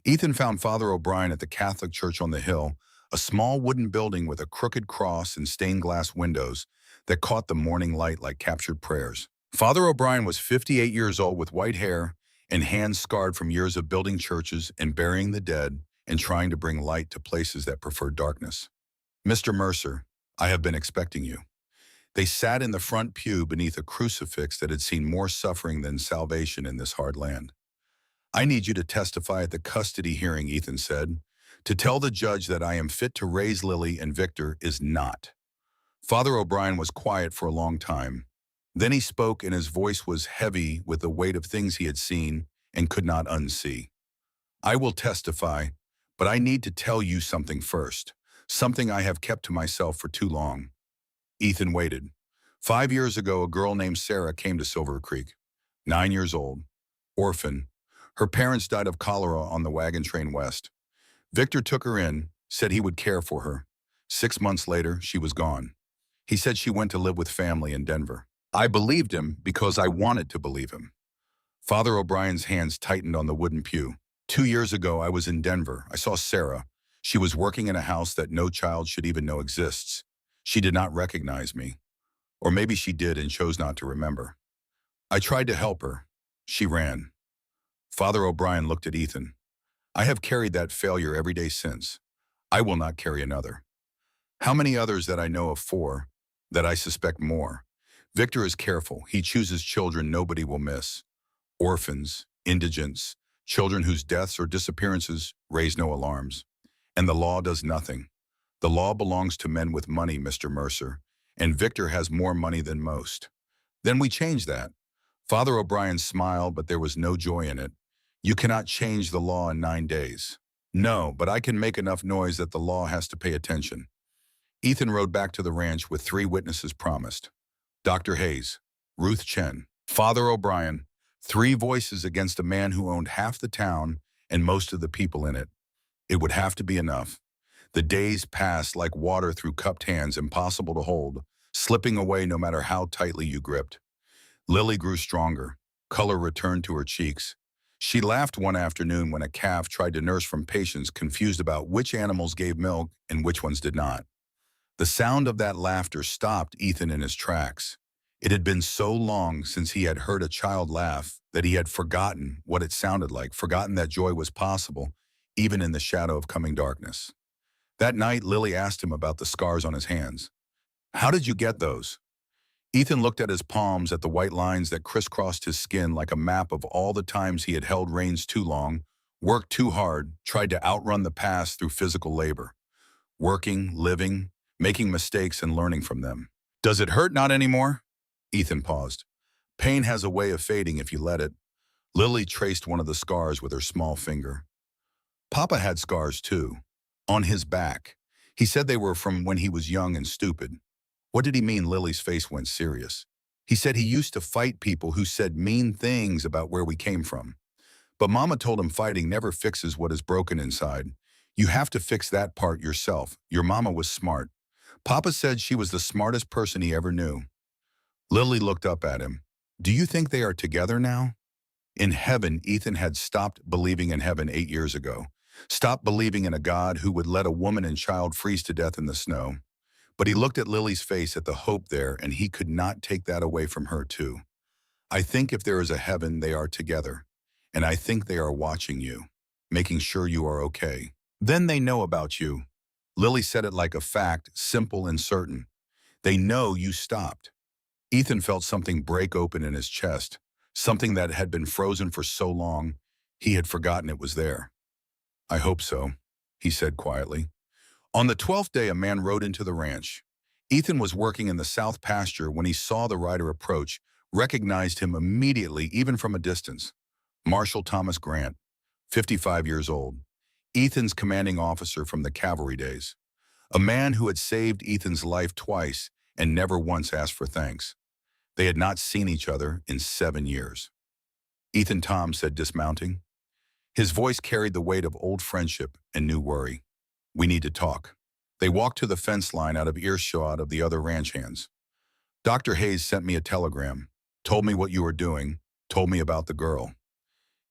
Ethan found Father O'Brien at the Catholic Church on the hill, a small wooden building with a crooked cross and stained glass windows that caught the morning light like captured prayers. Father O'Brien was 58 years old with white hair and hands scarred from years of building churches and burying the dead and trying to bring light to places that preferred darkness. Mr. Mercer, I have been expecting you. They sat in the front pew beneath a crucifix that had seen more suffering than salvation in this hard land. I need you to testify at the custody hearing, Ethan said. To tell the judge that I am fit to raise Lily and Victor is not. Father O'Brien was quiet for a long time. Then he spoke, and his voice was heavy with the weight of things he had seen and could not unsee. I will testify, but I need to tell you something first, something I have kept to myself for too long. Ethan waited. 5 years ago, a girl named Sarah came to Silver Creek. 9 years old, orphan. Her parents died of cholera on the wagon train west. Victor took her in, said he would care for her. 6 months later, she was gone. He said she went to live with family in Denver. I believed him because I wanted to believe him. Father O'Brien's hands tightened on the wooden pew. 2 years ago, I was in Denver. I saw Sarah. She was working in a house that no child should even know exists. She did not recognize me. Or maybe she did and chose not to remember. I tried to help her. She ran. Father O'Brien looked at Ethan. I have carried that failure every day since. I will not carry another. How many others that I know of? 4, that I suspect more. Victor is careful. He chooses children nobody will miss. Orphans, indigents, children whose deaths or disappearances raise no alarms. And the law does nothing. The law belongs to men with money, Mr. Mercer, and Victor has more money than most. Then we change that. Father O'Brien smiled, but there was no joy in it. You cannot change the law in 9 days. No, but I can make enough noise that the law has to pay attention. Ethan rode back to the ranch with 3 witnesses promised. Dr. Hayes, Ruth Chen, Father O'Brien, 3 voices against a man who owned half the town and most of the people in it. It would have to be enough. The days passed like water through cupped hands, impossible to hold, slipping away no matter how tightly you gripped. Lily grew stronger. Color returned to her cheeks. She laughed one afternoon when a calf tried to nurse from patients confused about which animals gave milk and which ones did not. The sound of that laughter stopped Ethan in his tracks. It had been so long since he had heard a child laugh that he had forgotten what it sounded like, forgotten that joy was possible, even in the shadow of coming darkness. That night, Lily asked him about the scars on his hands. How did you get those? Ethan looked at his palms, at the white lines that crisscrossed his skin like a map of all the times he had held reins too long, worked too hard, tried to outrun the past through physical labor. Working, living, making mistakes and learning from them. Does it hurt not anymore? Ethan paused. Pain has a way of fading if you let it. Lily traced one of the scars with her small finger. Papa had scars too. On his back. He said they were from when he was young and stupid. What did he mean? Lily's face went serious. He said he used to fight people who said mean things about where we came from. But Mama told him fighting never fixes what is broken inside. You have to fix that part yourself. Your mama was smart. Papa said she was the smartest person he ever knew. Lily looked up at him. Do you think they are together now? In heaven, Ethan had stopped believing in heaven 8 years ago. Stopped believing in a God who would let a woman and child freeze to death in the snow. But he looked at Lily's face, at the hope there, and he could not take that away from her too. I think if there is a heaven, they are together. And I think they are watching you, making sure you are okay. Then they know about you. Lily said it like a fact, simple and certain. They know you stopped. Ethan felt something break open in his chest, something that had been frozen for so long, he had forgotten it was there. I hope so, he said quietly. On the 12th day, a man rode into the ranch. Ethan was working in the south pasture when he saw the rider approach, recognized him immediately, even from a distance. Marshal Thomas Grant, 55 years old. Ethan's commanding officer from the cavalry days. A man who had saved Ethan's life twice and never once asked for thanks. They had not seen each other in 7 years. Ethan, Tom said, dismounting. His voice carried the weight of old friendship and new worry. We need to talk. They walked to the fence line out of earshot of the other ranch hands. Dr. Hayes sent me a telegram, told me what you were doing, told me about the girl.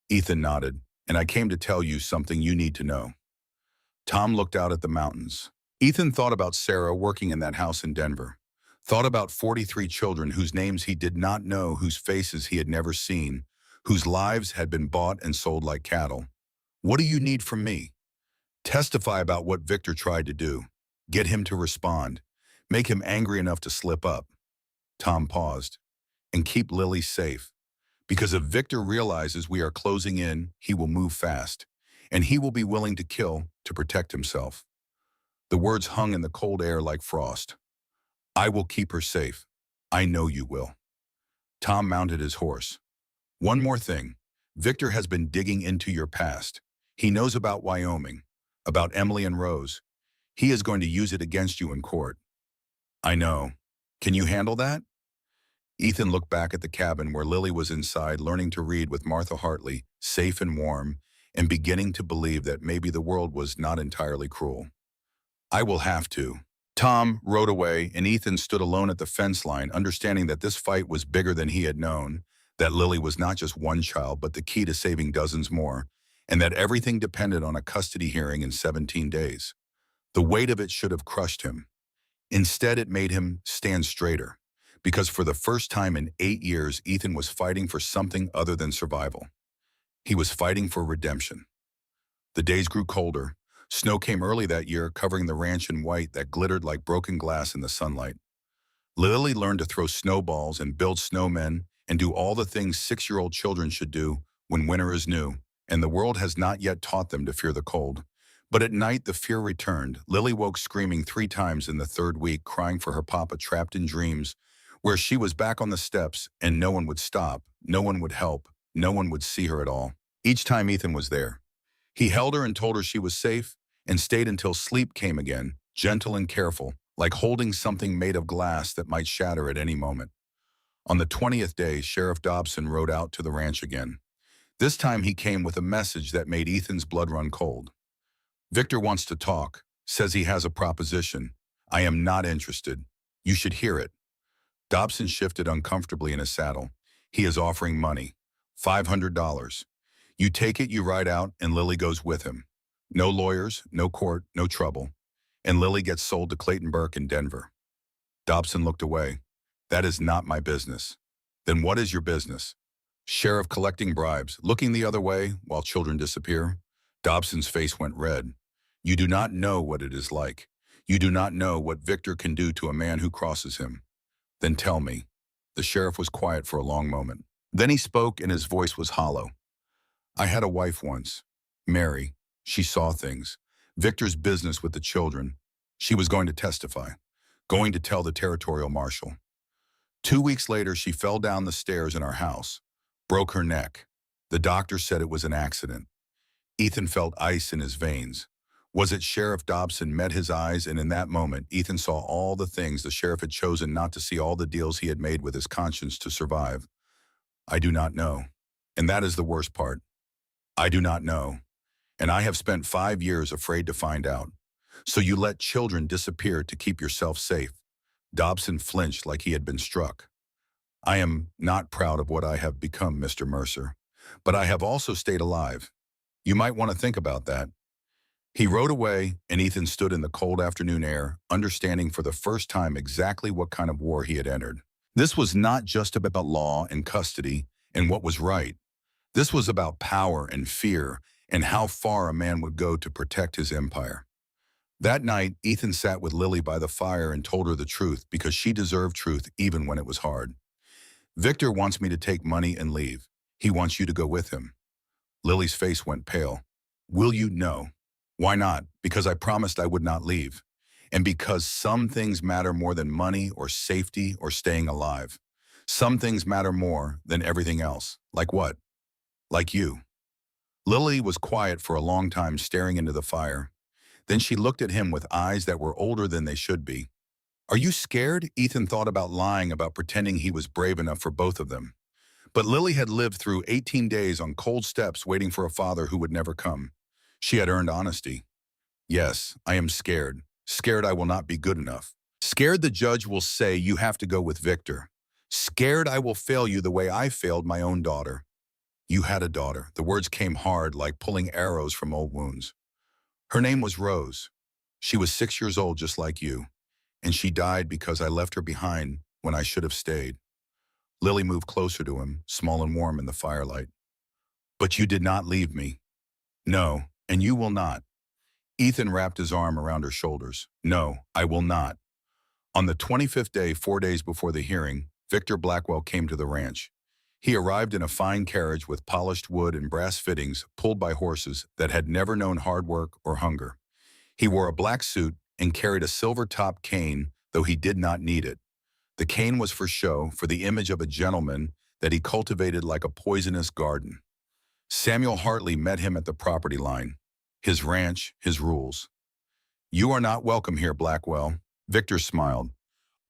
Ethan nodded, and I came to tell you something you need to know. Tom looked out at the mountains. Ethan thought about Sarah working in that house in Denver. Thought about 43 children whose names he did not know, whose faces he had never seen, whose lives had been bought and sold like cattle. What do you need from me? Testify about what Victor tried to do. Get him to respond. Make him angry enough to slip up. Tom paused. And keep Lily safe. Because if Victor realizes we are closing in, he will move fast. And he will be willing to kill to protect himself. The words hung in the cold air like frost. I will keep her safe. I know you will. Tom mounted his horse. One more thing. Victor has been digging into your past. He knows about Wyoming, about Emily and Rose. He is going to use it against you in court. I know. Can you handle that? Ethan looked back at the cabin where Lily was inside learning to read with Martha Hartley, safe and warm, and beginning to believe that maybe the world was not entirely cruel. I will have to. Tom rode away, and Ethan stood alone at the fence line, understanding that this fight was bigger than he had known, that Lily was not just one child, but the key to saving dozens more, and that everything depended on a custody hearing in 17 days. The weight of it should have crushed him. Instead, it made him stand straighter, because for the first time in 8 years, Ethan was fighting for something other than survival. He was fighting for redemption. The days grew colder. Snow came early that year, covering the ranch in white that glittered like broken glass in the sunlight. Lily learned to throw snowballs and build snowmen and do all the things 6-year-old children should do when winter is new, and the world has not yet taught them to fear the cold. But at night, the fear returned. Lily woke screaming 3 times in the 3rd week, crying for her papa, trapped in dreams, where she was back on the steps and no one would stop, no one would help, no one would see her at all. Each time Ethan was there. He held her and told her she was safe and stayed until sleep came again, gentle and careful, like holding something made of glass that might shatter at any moment. On the 20th day, Sheriff Dobson rode out to the ranch again. This time he came with a message that made Ethan's blood run cold. Victor wants to talk, says he has a proposition. I am not interested. You should hear it. Dobson shifted uncomfortably in his saddle. He is offering money. $500. You take it, you ride out, and Lily goes with him. No lawyers, no court, no trouble. And Lily gets sold to Clayton Burke in Denver. Dobson looked away. That is not my business. Then what is your business? Sheriff collecting bribes, looking the other way while children disappear. Dobson's face went red. You do not know what it is like. You do not know what Victor can do to a man who crosses him. Then tell me. The sheriff was quiet for a long moment. Then he spoke and his voice was hollow. I had a wife once, Mary. She saw things. Victor's business with the children. She was going to testify, going to tell the territorial marshal. 2 weeks later, she fell down the stairs in our house, broke her neck. The doctor said it was an accident. Ethan felt ice in his veins. Was it Sheriff Dobson met his eyes, and in that moment, Ethan saw all the things the sheriff had chosen not to see, all the deals he had made with his conscience to survive. I do not know. And that is the worst part. I do not know. And I have spent 5 years afraid to find out. So you let children disappear to keep yourself safe. Dobson flinched like he had been struck. I am not proud of what I have become, Mr. Mercer. But I have also stayed alive. You might want to think about that. He rode away, and Ethan stood in the cold afternoon air, understanding for the first time exactly what kind of war he had entered. This was not just about law and custody and what was right. This was about power and fear and how far a man would go to protect his empire. That night, Ethan sat with Lily by the fire and told her the truth because she deserved truth even when it was hard. Victor wants me to take money and leave. He wants you to go with him. Lily's face went pale. Will you? No. Why not? Because I promised I would not leave. And because some things matter more than money or safety or staying alive. Some things matter more than everything else. Like what? Like you. Lily was quiet for a long time, staring into the fire. Then she looked at him with eyes that were older than they should be. Are you scared? Ethan thought about lying, about pretending he was brave enough for both of them. But Lily had lived through 18 days on cold steps waiting for a father who would never come. She had earned honesty. Yes, I am scared. Scared I will not be good enough. Scared the judge will say you have to go with Victor. Scared I will fail you the way I failed my own daughter. You had a daughter. The words came hard like pulling arrows from old wounds. Her name was Rose. She was 6 years old just like you. And she died because I left her behind when I should have stayed. Lily moved closer to him, small and warm in the firelight. But you did not leave me. No, and you will not. Ethan wrapped his arm around her shoulders. No, I will not. On the 25th day, 4 days before the hearing, Victor Blackwell came to the ranch. He arrived in a fine carriage with polished wood and brass fittings pulled by horses that had never known hard work or hunger. He wore a black suit and carried a silver-topped cane, though he did not need it. The cane was for show, for the image of a gentleman that he cultivated like a poisonous garden. Samuel Hartley met him at the property line. His ranch, his rules. You are not welcome here, Blackwell. Victor smiled.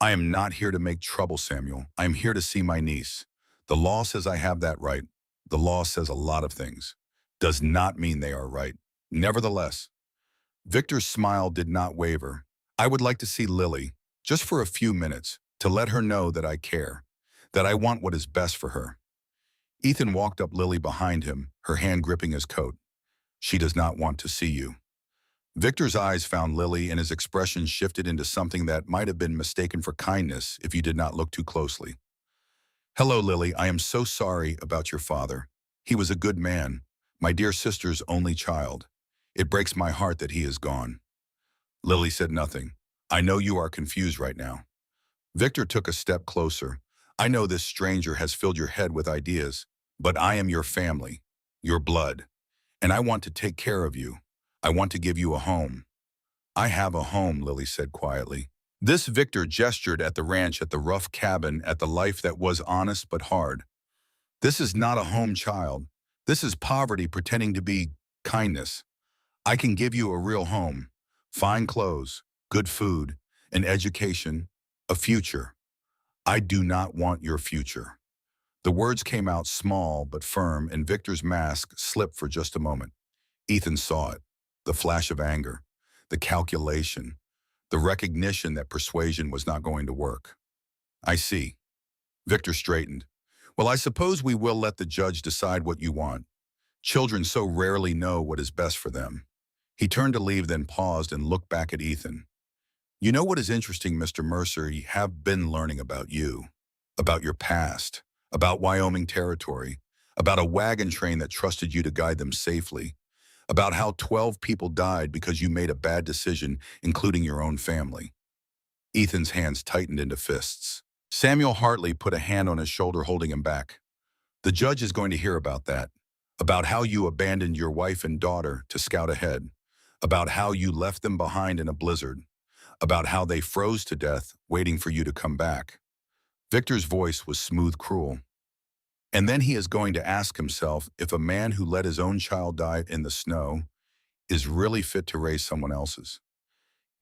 I am not here to make trouble, Samuel. I am here to see my niece. The law says I have that right. The law says a lot of things. Does not mean they are right. Nevertheless, Victor's smile did not waver. I would like to see Lily, just for a few minutes, to let her know that I care, that I want what is best for her. Ethan walked up Lily behind him, her hand gripping his coat. She does not want to see you. Victor's eyes found Lily and his expression shifted into something that might have been mistaken for kindness if you did not look too closely. Hello, Lily. I am so sorry about your father. He was a good man, my dear sister's only child. It breaks my heart that he is gone. Lily said nothing. I know you are confused right now. Victor took a step closer. I know this stranger has filled your head with ideas, but I am your family, your blood, and I want to take care of you. I want to give you a home. I have a home, Lily said quietly. This Victor gestured at the ranch, at the rough cabin, at the life that was honest but hard. This is not a home, child. This is poverty pretending to be kindness. I can give you a real home, fine clothes, good food, an education, a future. I do not want your future. The words came out small but firm, and Victor's mask slipped for just a moment. Ethan saw it, the flash of anger, the calculation, the recognition that persuasion was not going to work. I see. Victor straightened. Well, I suppose we will let the judge decide what you want. Children so rarely know what is best for them. He turned to leave, then paused and looked back at Ethan. You know what is interesting, Mr. Mercer? You have been learning about you, about your past, about Wyoming territory, about a wagon train that trusted you to guide them safely, about how 12 people died because you made a bad decision, including your own family. Ethan's hands tightened into fists. Samuel Hartley put a hand on his shoulder, holding him back. The judge is going to hear about that, about how you abandoned your wife and daughter to scout ahead, about how you left them behind in a blizzard, about how they froze to death waiting for you to come back. Victor's voice was smooth, cruel. And then he is going to ask himself if a man who let his own child die in the snow is really fit to raise someone else's.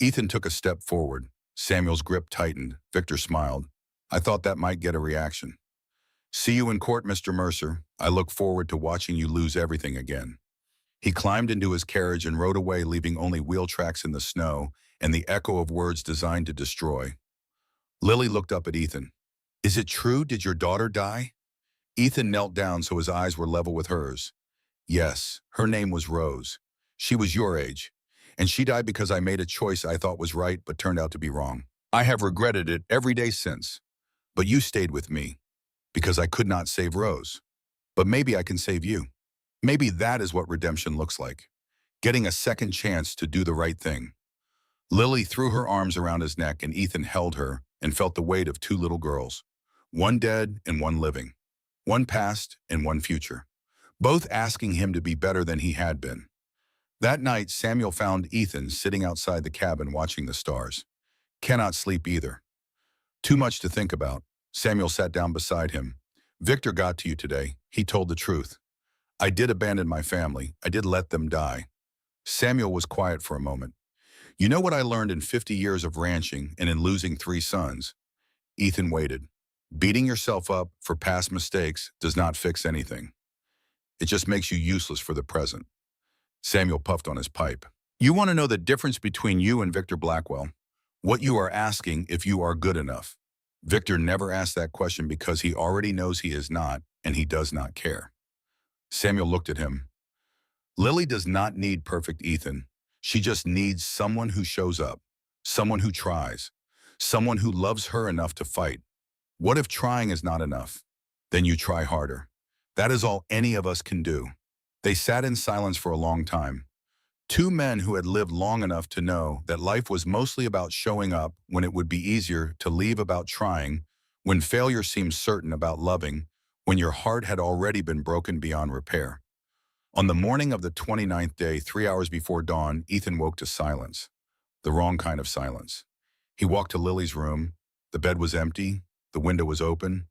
Ethan took a step forward. Samuel's grip tightened. Victor smiled. I thought that might get a reaction. See you in court, Mr. Mercer. I look forward to watching you lose everything again. He climbed into his carriage and rode away, leaving only wheel tracks in the snow and the echo of words designed to destroy. Lily looked up at Ethan. Is it true? Did your daughter die? Ethan knelt down so his eyes were level with hers. Yes, her name was Rose. She was your age, and she died because I made a choice I thought was right but turned out to be wrong. I have regretted it every day since. But you stayed with me, because I could not save Rose. But maybe I can save you. Maybe that is what redemption looks like. Getting a second chance to do the right thing. Lily threw her arms around his neck, and Ethan held her and felt the weight of two little girls. One dead and one living. One past and one future. Both asking him to be better than he had been. That night, Samuel found Ethan sitting outside the cabin watching the stars. Cannot sleep either. Too much to think about. Samuel sat down beside him. Victor got to you today. He told the truth. I did abandon my family. I did let them die. Samuel was quiet for a moment. You know what I learned in 50 years of ranching and in losing 3 sons? Ethan waited. Beating yourself up for past mistakes does not fix anything. It just makes you useless for the present. Samuel puffed on his pipe. You want to know the difference between you and Victor Blackwell? What you are asking if you are good enough. Victor never asked that question because he already knows he is not, and he does not care. Samuel looked at him. Lily does not need perfect Ethan. She just needs someone who shows up, someone who tries, someone who loves her enough to fight. What if trying is not enough? Then you try harder. That is all any of us can do. They sat in silence for a long time. Two men who had lived long enough to know that life was mostly about showing up when it would be easier to leave, about trying, when failure seemed certain, about loving, when your heart had already been broken beyond repair. On the morning of the 29th day, 3 hours before dawn, Ethan woke to silence. The wrong kind of silence. He walked to Lily's room. The bed was empty. The window was open.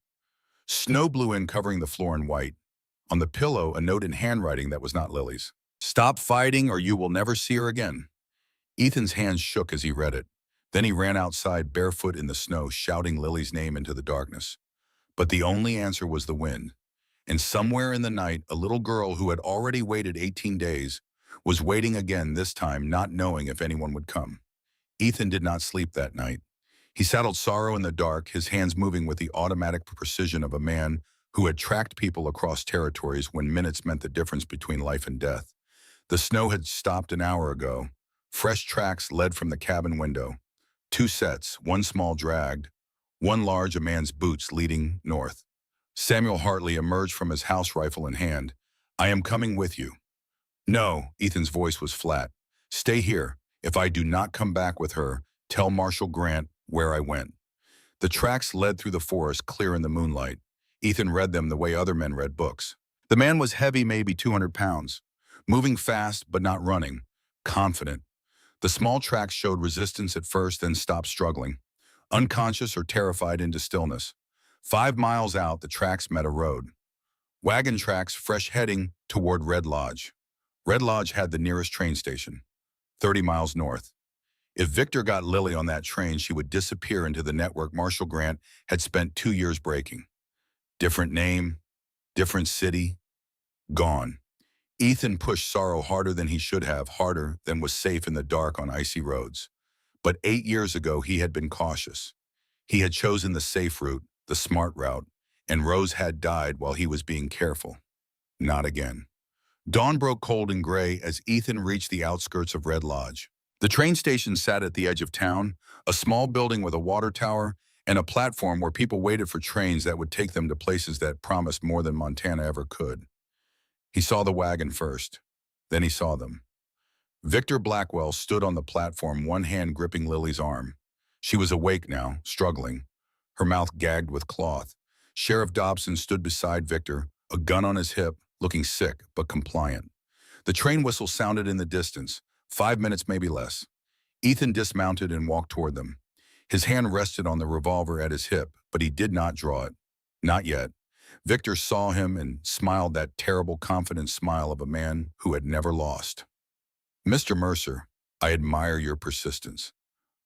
Snow blew in, covering the floor in white. On the pillow, a note in handwriting that was not Lily's. "Stop fighting or you will never see her again." Ethan's hands shook as he read it. Then he ran outside, barefoot in the snow, shouting Lily's name into the darkness. But the only answer was the wind. And somewhere in the night, a little girl who had already waited 18 days was waiting again, this time not knowing if anyone would come. Ethan did not sleep that night. He saddled sorrow in the dark, his hands moving with the automatic precision of a man who had tracked people across territories when minutes meant the difference between life and death. The snow had stopped an hour ago. Fresh tracks led from the cabin window. Two sets, one small dragged, one large, a man's boots leading north. Samuel Hartley emerged from his house, rifle in hand. "I am coming with you." "No," Ethan's voice was flat. "Stay here. If I do not come back with her, tell Marshal Grant where I went." The tracks led through the forest, clear in the moonlight. Ethan read them the way other men read books. The man was heavy, maybe 200 pounds, moving fast but not running, confident. The small tracks showed resistance at first, then stopped, struggling, unconscious or terrified, into stillness. 5 miles out, the tracks met a road. Wagon tracks, fresh, heading toward Red Lodge. Red Lodge had the nearest train station, 30 miles north. If Victor got Lily on that train, she would disappear into the network Marshal Grant had spent 2 years breaking. Different name, different city, gone. Ethan pushed sorrow harder than he should have, harder than was safe in the dark on icy roads. But 8 years ago, he had been cautious. He had chosen the safe route, the smart route, and Rose had died while he was being careful. Not again. Dawn broke cold and gray as Ethan reached the outskirts of Red Lodge. The train station sat at the edge of town, a small building with a water tower and a platform where people waited for trains that would take them to places that promised more than Montana ever could. He saw the wagon first. Then he saw them. Victor Blackwell stood on the platform, one hand gripping Lily's arm. She was awake now, struggling, her mouth gagged with cloth. Sheriff Dobson stood beside Victor, a gun on his hip, looking sick but compliant. The train whistle sounded in the distance, 5 minutes, maybe less. Ethan dismounted and walked toward them. His hand rested on the revolver at his hip, but he did not draw it. Not yet. Victor saw him and smiled, that terrible, confident smile of a man who had never lost. "Mr. Mercer, I admire your persistence.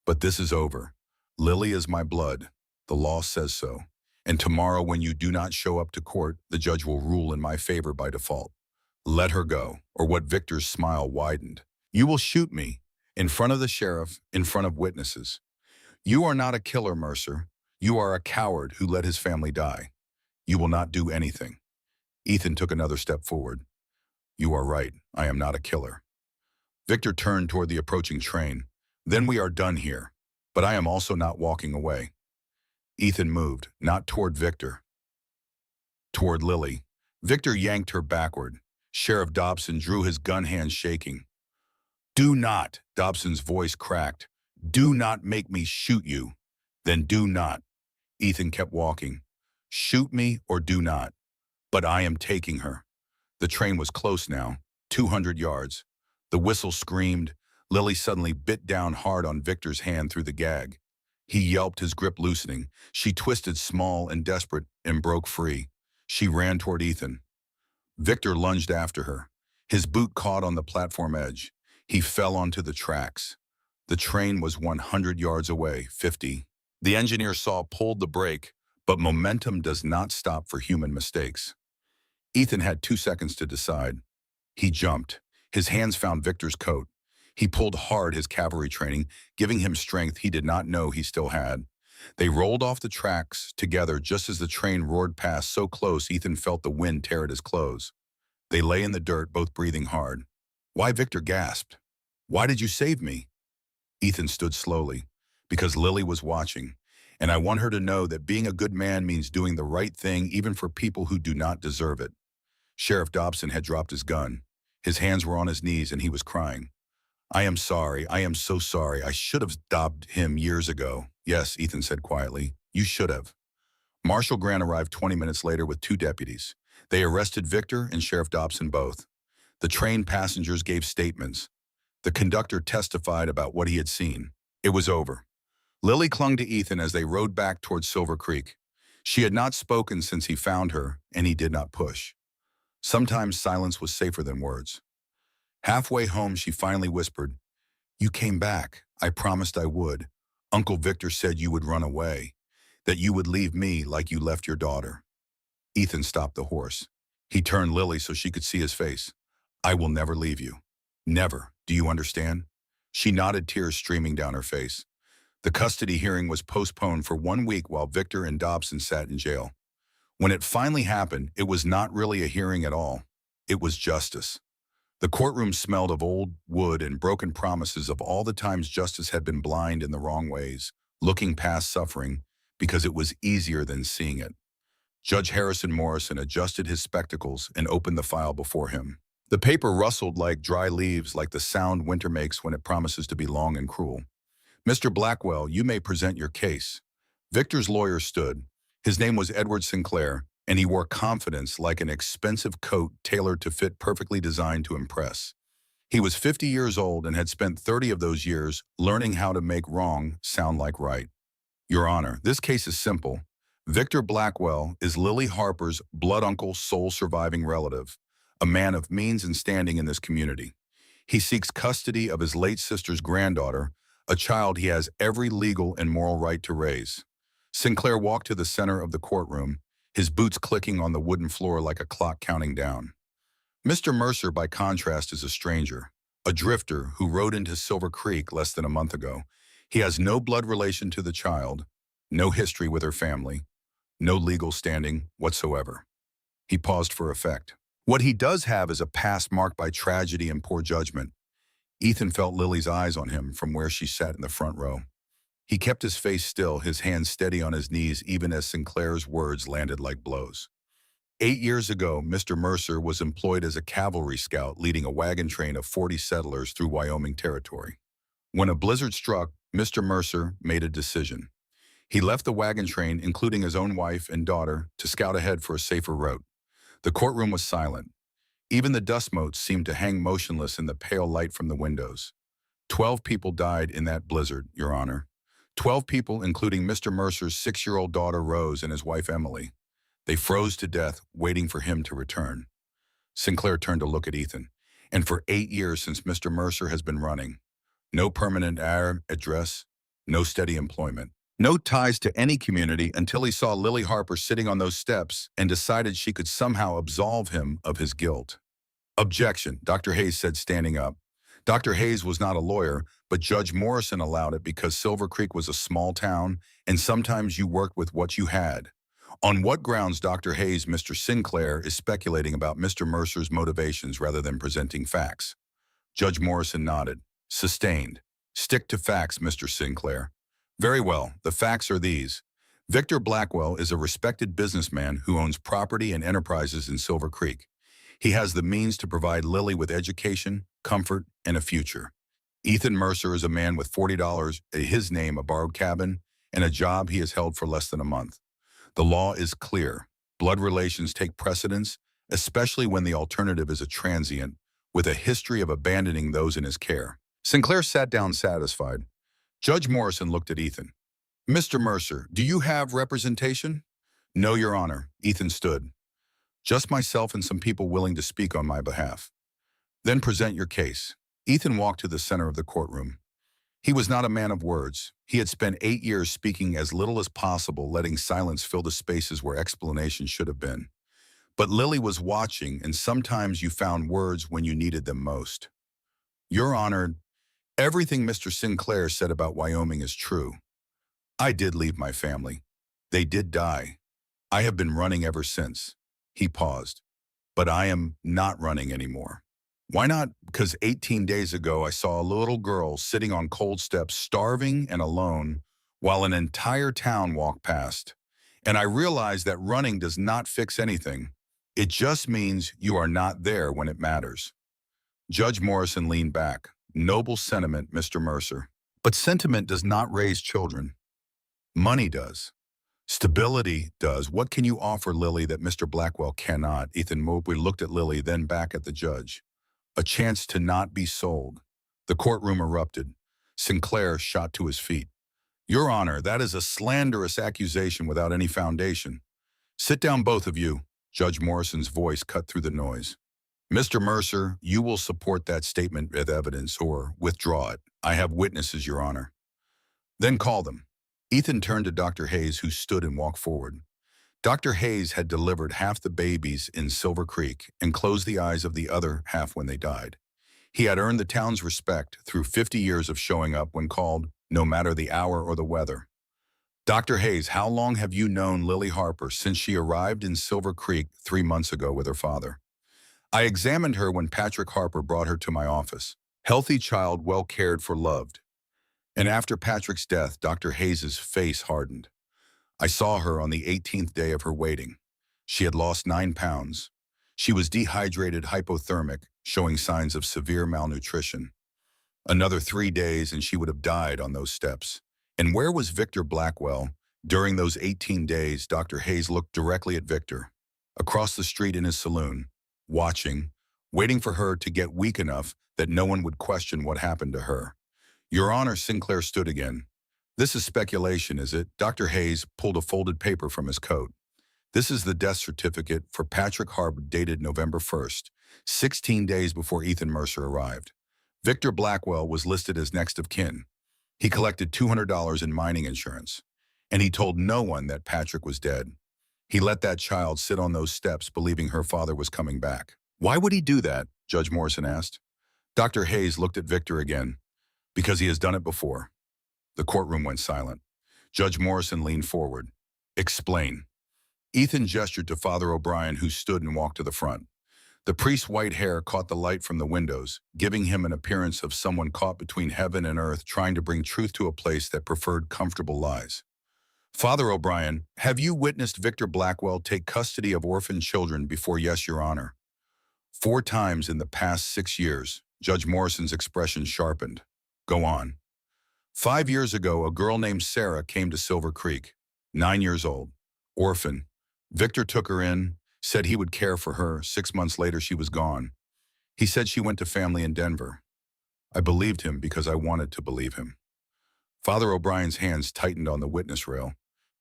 But this is over. Lily is my blood. The law says so. And tomorrow, when you do not show up to court, the judge will rule in my favor by default. Let her go." Or what? Victor's smile widened. "You will shoot me, in front of the sheriff, in front of witnesses. You are not a killer, Mercer. You are a coward who let his family die. You will not do anything." Ethan took another step forward. "You are right. I am not a killer." Victor turned toward the approaching train. "Then we are done here. But I am also not walking away." Ethan moved, not toward Victor, toward Lily. Victor yanked her backward. Sheriff Dobson drew his gun, hand shaking. "Do not," Dobson's voice cracked. "Do not make me shoot you. Then do not." Ethan kept walking. "Shoot me or do not. But I am taking her." The train was close now, 200 yards. The whistle screamed. Lily suddenly bit down hard on Victor's hand through the gag. He yelped, his grip loosening. She twisted, small and desperate, and broke free. She ran toward Ethan. Victor lunged after her. His boot caught on the platform edge. He fell onto the tracks. The train was 100 yards away, 50. The engineer saw, pulled the brake, but momentum does not stop for human mistakes. Ethan had 2 seconds to decide. He jumped. His hands found Victor's coat. He pulled hard, his cavalry training, giving him strength he did not know he still had. They rolled off the tracks together just as the train roared past, so close Ethan felt the wind tear at his clothes. They lay in the dirt, both breathing hard. "Why?" Victor gasped. "Why did you save me?" Ethan stood slowly. "Because Lily was watching, and I want her to know that being a good man means doing the right thing even for people who do not deserve it." Sheriff Dobson had dropped his gun. His hands were on his knees and he was crying. I am sorry. I am so sorry. I should have stopped him years ago. Yes, Ethan said quietly. You should have. Marshal Grant arrived 20 minutes later with two deputies. They arrested Victor and Sheriff Dobson both. The train passengers gave statements. The conductor testified about what he had seen. It was over. Lily clung to Ethan as they rode back towards Silver Creek. She had not spoken since he found her, and he did not push. Sometimes silence was safer than words. Halfway home, she finally whispered, "You came back. I promised I would. Uncle Victor said you would run away, that you would leave me like you left your daughter." Ethan stopped the horse. He turned Lily so she could see his face. "I will never leave you. Never. Do you understand?" She nodded, tears streaming down her face. The custody hearing was postponed for 1 week while Victor and Dobson sat in jail. When it finally happened, it was not really a hearing at all. It was justice. The courtroom smelled of old wood and broken promises of all the times justice had been blind in the wrong ways, looking past suffering because it was easier than seeing it. Judge Harrison Morrison adjusted his spectacles and opened the file before him. The paper rustled like dry leaves, like the sound winter makes when it promises to be long and cruel. "Mr. Blackwell, you may present your case." Victor's lawyer stood. His name was Edward Sinclair, and he wore confidence like an expensive coat tailored to fit, perfectly designed to impress. He was 50 years old and had spent 30 of those years learning how to make wrong sound like right. "Your Honor, this case is simple. Victor Blackwell is Lily Harper's blood uncle, sole surviving relative, a man of means and standing in this community. He seeks custody of his late sister's granddaughter, a child he has every legal and moral right to raise." Sinclair walked to the center of the courtroom, his boots clicking on the wooden floor like a clock counting down. Mr. Mercer, by contrast, is a stranger, a drifter who rode into Silver Creek less than a month ago. He has no blood relation to the child, no history with her family, no legal standing whatsoever. He paused for effect. What he does have is a past marked by tragedy and poor judgment. Ethan felt Lily's eyes on him from where she sat in the front row. He kept his face still, his hands steady on his knees, even as Sinclair's words landed like blows. 8 years ago, Mr. Mercer was employed as a cavalry scout leading a wagon train of 40 settlers through Wyoming territory. When a blizzard struck, Mr. Mercer made a decision. He left the wagon train, including his own wife and daughter, to scout ahead for a safer route. The courtroom was silent. Even the dust motes seemed to hang motionless in the pale light from the windows. 12 people died in that blizzard, Your Honor. 12 people, including Mr. Mercer's 6-year-old daughter Rose and his wife Emily. They froze to death, waiting for him to return. Sinclair turned to look at Ethan. "And for 8 years since Mr. Mercer has been running. No permanent address, no steady employment, no ties to any community until he saw Lily Harper sitting on those steps and decided she could somehow absolve him of his guilt." "Objection," Dr. Hayes said, standing up. Dr. Hayes was not a lawyer, but Judge Morrison allowed it because Silver Creek was a small town, and sometimes you worked with what you had. On what grounds, Dr. Hayes? Mr. Sinclair is speculating about Mr. Mercer's motivations rather than presenting facts. Judge Morrison nodded. Sustained. "Stick to facts, Mr. Sinclair." "Very well, the facts are these. Victor Blackwell is a respected businessman who owns property and enterprises in Silver Creek. He has the means to provide Lily with education, comfort, and a future. Ethan Mercer is a man with $40 in his name, a borrowed cabin, and a job he has held for less than a month. The law is clear. Blood relations take precedence, especially when the alternative is a transient with a history of abandoning those in his care." Sinclair sat down satisfied. Judge Morrison looked at Ethan. "Mr. Mercer, do you have representation?" "No, Your Honor." Ethan stood. "Just myself and some people willing to speak on my behalf." "Then present your case." Ethan walked to the center of the courtroom. He was not a man of words. He had spent 8 years speaking as little as possible, letting silence fill the spaces where explanation should have been. But Lily was watching, and sometimes you found words when you needed them most. "Your Honor, everything Mr. Sinclair said about Wyoming is true. I did leave my family. They did die. I have been running ever since." He paused. "But I am not running anymore." "Why not?" "Because 18 days ago I saw a little girl sitting on cold steps, starving and alone, while an entire town walked past. And I realized that running does not fix anything. It just means you are not there when it matters." Judge Morrison leaned back. Noble sentiment, Mr. Mercer. But sentiment does not raise children. Money does. Stability does. What can you offer Lily that Mr. Blackwell cannot? Ethan Mowbray looked at Lily, then back at the judge. A chance to not be sold. The courtroom erupted. Sinclair shot to his feet. Your Honor, that is a slanderous accusation without any foundation. Sit down, both of you. Judge Morrison's voice cut through the noise. Mr. Mercer, you will support that statement with evidence or withdraw it. I have witnesses, Your Honor. Then call them. Ethan turned to Dr. Hayes, who stood and walked forward. Dr. Hayes had delivered half the babies in Silver Creek and closed the eyes of the other half when they died. He had earned the town's respect through 50 years of showing up when called, no matter the hour or the weather. Dr. Hayes, how long have you known Lily Harper since she arrived in Silver Creek 3 months ago with her father? I examined her when Patrick Harper brought her to my office. Healthy child, well cared for, loved. And after Patrick's death, Dr. Hayes's face hardened. I saw her on the 18th day of her waiting. She had lost 9 pounds. She was dehydrated, hypothermic, showing signs of severe malnutrition. Another 3 days and she would have died on those steps. And where was Victor Blackwell? During those 18 days, Dr. Hayes looked directly at Victor, across the street in his saloon, watching, waiting for her to get weak enough that no one would question what happened to her. Your Honor, Sinclair stood again. This is speculation, is it? Dr. Hayes pulled a folded paper from his coat. This is the death certificate for Patrick Harper dated November 1st, 16 days before Ethan Mercer arrived. Victor Blackwell was listed as next of kin. He collected $200 in mining insurance, and he told no one that Patrick was dead. He let that child sit on those steps believing her father was coming back. Why would he do that? Judge Morrison asked. Dr. Hayes looked at Victor again. Because he has done it before. The courtroom went silent. Judge Morrison leaned forward. Explain. Ethan gestured to Father O'Brien, who stood and walked to the front. The priest's white hair caught the light from the windows, giving him an appearance of someone caught between heaven and earth, trying to bring truth to a place that preferred comfortable lies. Father O'Brien, have you witnessed Victor Blackwell take custody of orphan children before? Yes, Your Honor. 4 times in the past 6 years. Judge Morrison's expression sharpened. Go on. 5 years ago, a girl named Sarah came to Silver Creek, 9 years old, orphan. Victor took her in, said he would care for her. 6 months later, she was gone. He said she went to family in Denver. I believed him because I wanted to believe him. Father O'Brien's hands tightened on the witness rail.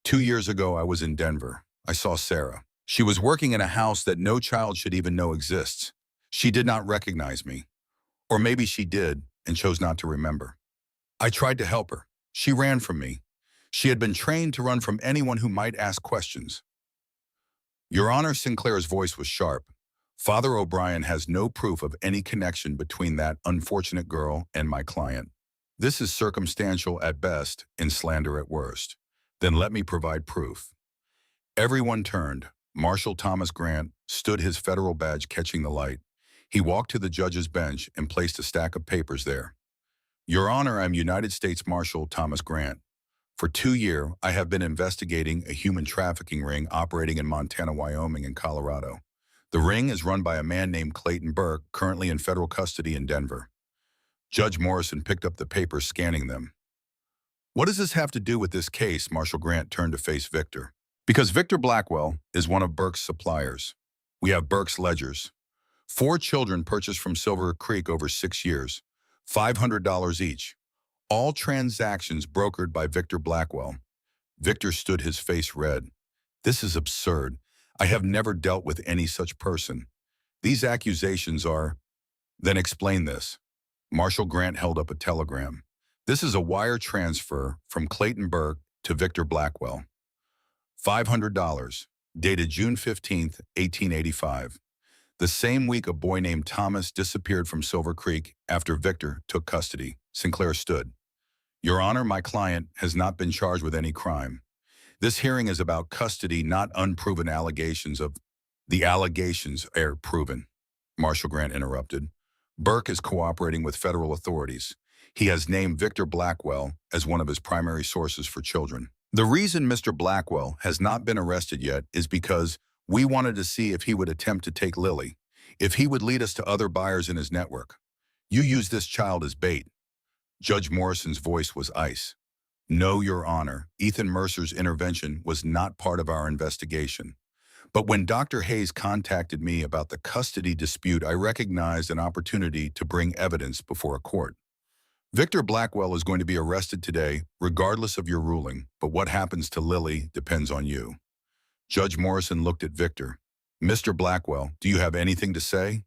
2 years ago, I was in Denver. I saw Sarah. She was working in a house that no child should even know exists. She did not recognize me. Or maybe she did and chose not to remember. I tried to help her. She ran from me. She had been trained to run from anyone who might ask questions. Your Honor, Sinclair's voice was sharp. Father O'Brien has no proof of any connection between that unfortunate girl and my client. This is circumstantial at best and slander at worst. Then let me provide proof. Everyone turned. Marshal Thomas Grant stood, his federal badge catching the light. He walked to the judge's bench and placed a stack of papers there. Your Honor, I'm United States Marshal Thomas Grant. For 2 years, I have been investigating a human trafficking ring operating in Montana, Wyoming, and Colorado. The ring is run by a man named Clayton Burke, currently in federal custody in Denver. Judge Morrison picked up the papers, scanning them. What does this have to do with this case? Marshal Grant turned to face Victor. Because Victor Blackwell is one of Burke's suppliers. We have Burke's ledgers. 4 children purchased from Silver Creek over 6 years, $500 each. All transactions brokered by Victor Blackwell. Victor stood, his face red. This is absurd. I have never dealt with any such person. These accusations are... Then explain this. Marshal Grant held up a telegram. This is a wire transfer from Clayton Burke to Victor Blackwell. $500, dated June 15th, 1885. The same week, a boy named Thomas disappeared from Silver Creek after Victor took custody. Sinclair stood. Your Honor, my client has not been charged with any crime. This hearing is about custody, not unproven allegations of... The allegations are proven, Marshal Grant interrupted. Burke is cooperating with federal authorities. He has named Victor Blackwell as one of his primary sources for children. The reason Mr. Blackwell has not been arrested yet is because we wanted to see if he would attempt to take Lily, if he would lead us to other buyers in his network. You used this child as bait. Judge Morrison's voice was ice. No, Your Honor, Ethan Mercer's intervention was not part of our investigation. But when Dr. Hayes contacted me about the custody dispute, I recognized an opportunity to bring evidence before a court. Victor Blackwell is going to be arrested today, regardless of your ruling, but what happens to Lily depends on you. Judge Morrison looked at Victor. Mr. Blackwell, do you have anything to say?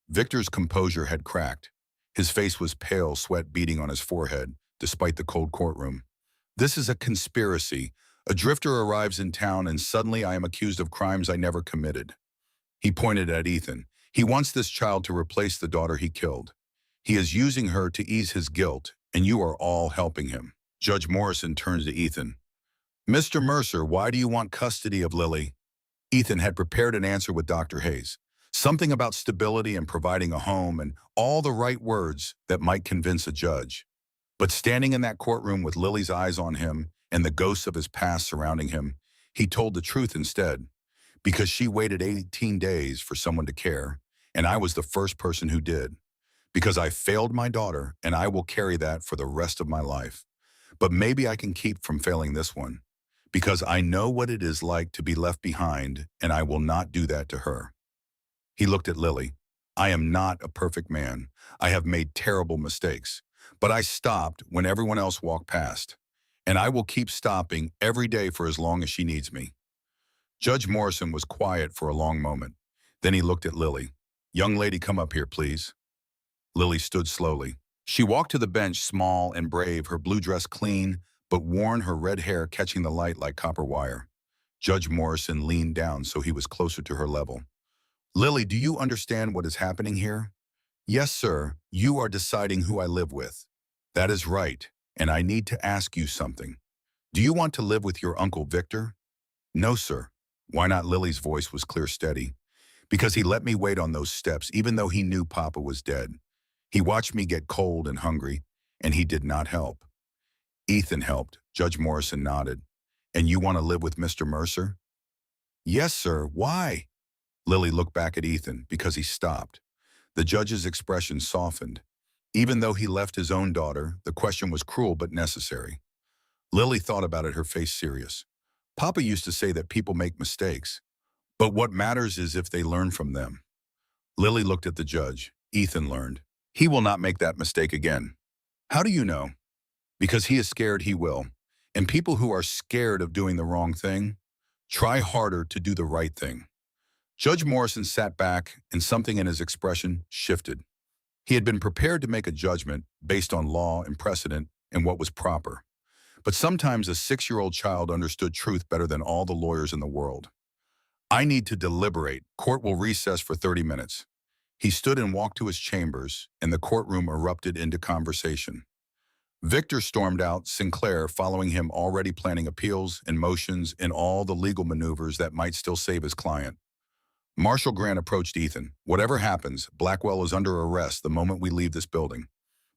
Victor's composure had cracked. His face was pale, sweat beading on his forehead, despite the cold courtroom. This is a conspiracy. A drifter arrives in town and suddenly I am accused of crimes I never committed. He pointed at Ethan. He wants this child to replace the daughter he killed. He is using her to ease his guilt, and you are all helping him. Judge Morrison turns to Ethan. Mr. Mercer, why do you want custody of Lily? Ethan had prepared an answer with Dr. Hayes. Something about stability and providing a home and all the right words that might convince a judge. But standing in that courtroom with Lily's eyes on him and the ghosts of his past surrounding him, he told the truth instead. Because she waited 18 days for someone to care, and I was the first person who did. Because I failed my daughter, and I will carry that for the rest of my life. But maybe I can keep from failing this one. Because I know what it is like to be left behind, and I will not do that to her. He looked at Lily. I am not a perfect man. I have made terrible mistakes. But I stopped when everyone else walked past. And I will keep stopping every day for as long as she needs me. Judge Morrison was quiet for a long moment. Then he looked at Lily. Young lady, come up here, please. Lily stood slowly. She walked to the bench, small and brave, her blue dress clean, but worn, her red hair catching the light like copper wire. Judge Morrison leaned down so he was closer to her level. Lily, do you understand what is happening here? Yes, sir. You are deciding who I live with. That is right, and I need to ask you something. Do you want to live with your Uncle Victor? No, sir. Why not? Lily's voice was clear, steady. Because he let me wait on those steps, even though he knew Papa was dead. He watched me get cold and hungry, and he did not help. Ethan helped. Judge Morrison nodded. And you want to live with Mr. Mercer? Yes, sir. Why? Lily looked back at Ethan because he stopped. The judge's expression softened. Even though he left his own daughter, the question was cruel but necessary. Lily thought about it, her face serious. Papa used to say that people make mistakes, but what matters is if they learn from them. Lily looked at the judge. Ethan learned. He will not make that mistake again. How do you know? Because he is scared he will. And people who are scared of doing the wrong thing, try harder to do the right thing. Judge Morrison sat back, and something in his expression shifted. He had been prepared to make a judgment based on law and precedent and what was proper. But sometimes a 6-year-old child understood truth better than all the lawyers in the world. I need to deliberate. Court will recess for 30 minutes. He stood and walked to his chambers, and the courtroom erupted into conversation. Victor stormed out, Sinclair following him, already planning appeals and motions and all the legal maneuvers that might still save his client. Marshal Grant approached Ethan. Whatever happens, Blackwell is under arrest the moment we leave this building.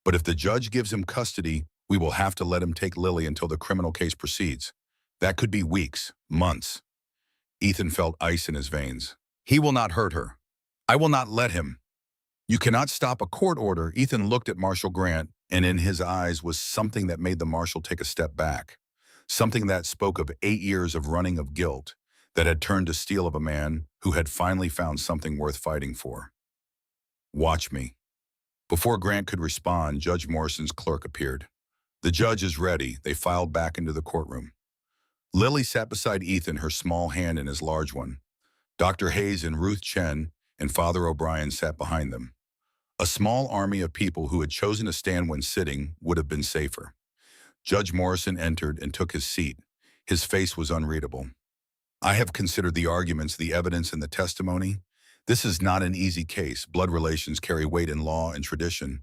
But if the judge gives him custody, we will have to let him take Lily until the criminal case proceeds. That could be weeks, months. Ethan felt ice in his veins. He will not hurt her. I will not let him. You cannot stop a court order. Ethan looked at Marshal Grant, and in his eyes was something that made the marshal take a step back. Something that spoke of 8 years of running of guilt that had turned to steel of a man who had finally found something worth fighting for. Watch me. Before Grant could respond, Judge Morrison's clerk appeared. The judge is ready. They filed back into the courtroom. Lily sat beside Ethan, her small hand in his large one. Dr. Hayes and Ruth Chen and Father O'Brien sat behind them. A small army of people who had chosen to stand when sitting would have been safer. Judge Morrison entered and took his seat. His face was unreadable. I have considered the arguments, the evidence, and the testimony. This is not an easy case. Blood relations carry weight in law and tradition.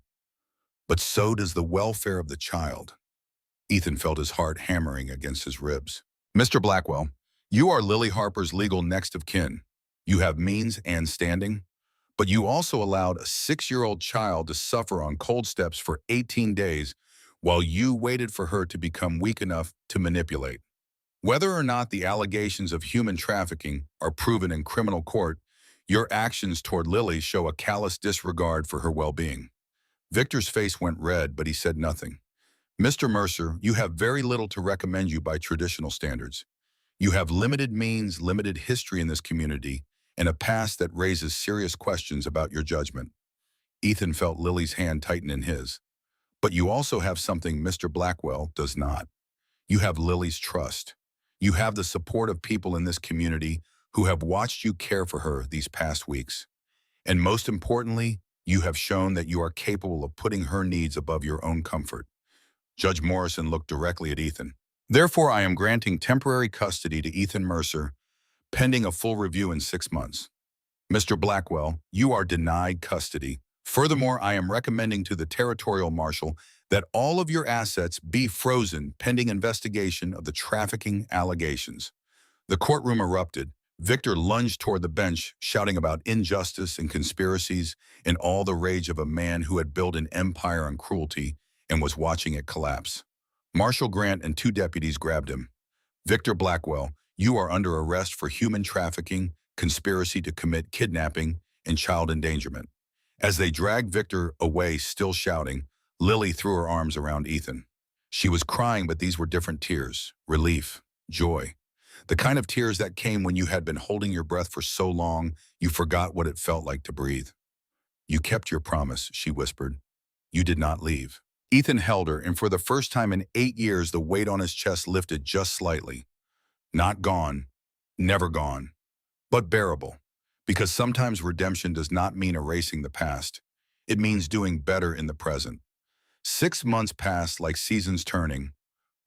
But so does the welfare of the child. Ethan felt his heart hammering against his ribs. Mr. Blackwell, you are Lily Harper's legal next of kin. You have means and standing, but you also allowed a 6-year-old child to suffer on cold steps for 18 days while you waited for her to become weak enough to manipulate. Whether or not the allegations of human trafficking are proven in criminal court, your actions toward Lily show a callous disregard for her well-being. Victor's face went red, but he said nothing. Mr. Mercer, you have very little to recommend you by traditional standards. You have limited means, limited history in this community, and a past that raises serious questions about your judgment. Ethan felt Lily's hand tighten in his. But you also have something Mr. Blackwell does not. You have Lily's trust. You have the support of people in this community who have watched you care for her these past weeks. And most importantly, you have shown that you are capable of putting her needs above your own comfort. Judge Morrison looked directly at Ethan. Therefore, I am granting temporary custody to Ethan Mercer, pending a full review in 6 months. Mr. Blackwell, you are denied custody. Furthermore, I am recommending to the territorial marshal that all of your assets be frozen pending investigation of the trafficking allegations. The courtroom erupted. Victor lunged toward the bench, shouting about injustice and conspiracies in all the rage of a man who had built an empire on cruelty and was watching it collapse. Marshal Grant and 2 deputies grabbed him. Victor Blackwell, you are under arrest for human trafficking, conspiracy to commit kidnapping, and child endangerment. As they dragged Victor away, still shouting, Lily threw her arms around Ethan. She was crying, but these were different tears: relief, joy. The kind of tears that came when you had been holding your breath for so long, you forgot what it felt like to breathe. You kept your promise, she whispered. You did not leave. Ethan held her, and for the first time in 8 years, the weight on his chest lifted just slightly. Not gone, never gone, but bearable. Because sometimes redemption does not mean erasing the past. It means doing better in the present. 6 months passed like seasons turning.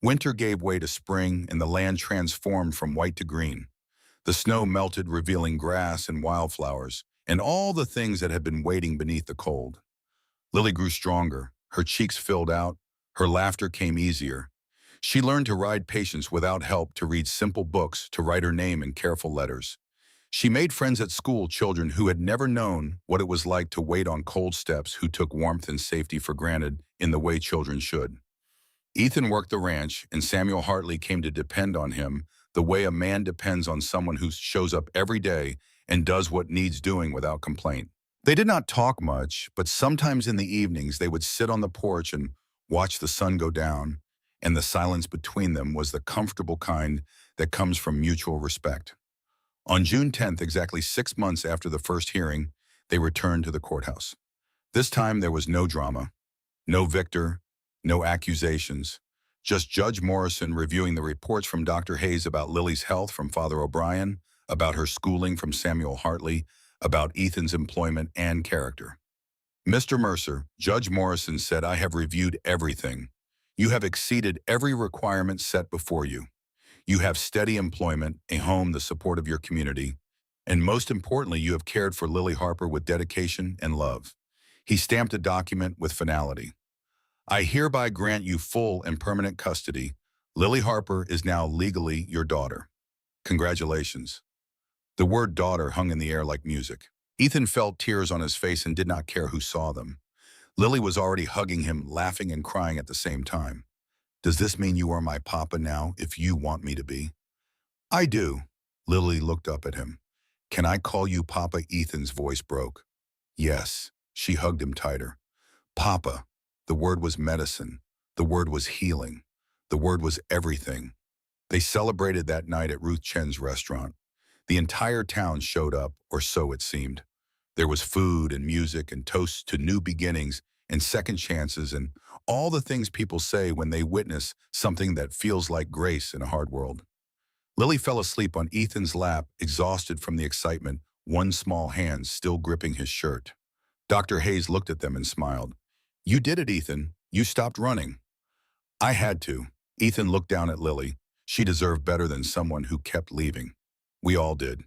Winter gave way to spring, and the land transformed from white to green. The snow melted, revealing grass and wildflowers, and all the things that had been waiting beneath the cold. Lily grew stronger. Her cheeks filled out. Her laughter came easier. She learned to ride patience without help, to read simple books, to write her name in careful letters. She made friends at school, children who had never known what it was like to wait on cold steps, who took warmth and safety for granted in the way children should. Ethan worked the ranch, and Samuel Hartley came to depend on him the way a man depends on someone who shows up every day and does what needs doing without complaint. They did not talk much, but sometimes in the evenings they would sit on the porch and watch the sun go down, and the silence between them was the comfortable kind that comes from mutual respect. On June 10th, exactly 6 months after the first hearing, they returned to the courthouse. This time there was no drama, no Victor, no accusations, just Judge Morrison reviewing the reports from Dr. Hayes about Lily's health from Father O'Brien, about her schooling from Samuel Hartley, about Ethan's employment and character. Mr. Mercer, Judge Morrison said, I have reviewed everything. You have exceeded every requirement set before you. You have steady employment, a home, the support of your community, and most importantly, you have cared for Lily Harper with dedication and love. He stamped a document with finality. I hereby grant you full and permanent custody. Lily Harper is now legally your daughter. Congratulations. The word daughter hung in the air like music. Ethan felt tears on his face and did not care who saw them. Lily was already hugging him, laughing and crying at the same time. Does this mean you are my papa now, if you want me to be? I do. Lily looked up at him. Can I call you Papa? Ethan's voice broke. Yes. She hugged him tighter. Papa. The word was medicine. The word was healing. The word was everything. They celebrated that night at Ruth Chen's restaurant. The entire town showed up, or so it seemed. There was food and music and toasts to new beginnings and second chances and all the things people say when they witness something that feels like grace in a hard world. Lily fell asleep on Ethan's lap, exhausted from the excitement, one small hand still gripping his shirt. Dr. Hayes looked at them and smiled. You did it, Ethan. You stopped running. I had to. Ethan looked down at Lily. She deserved better than someone who kept leaving. We all did.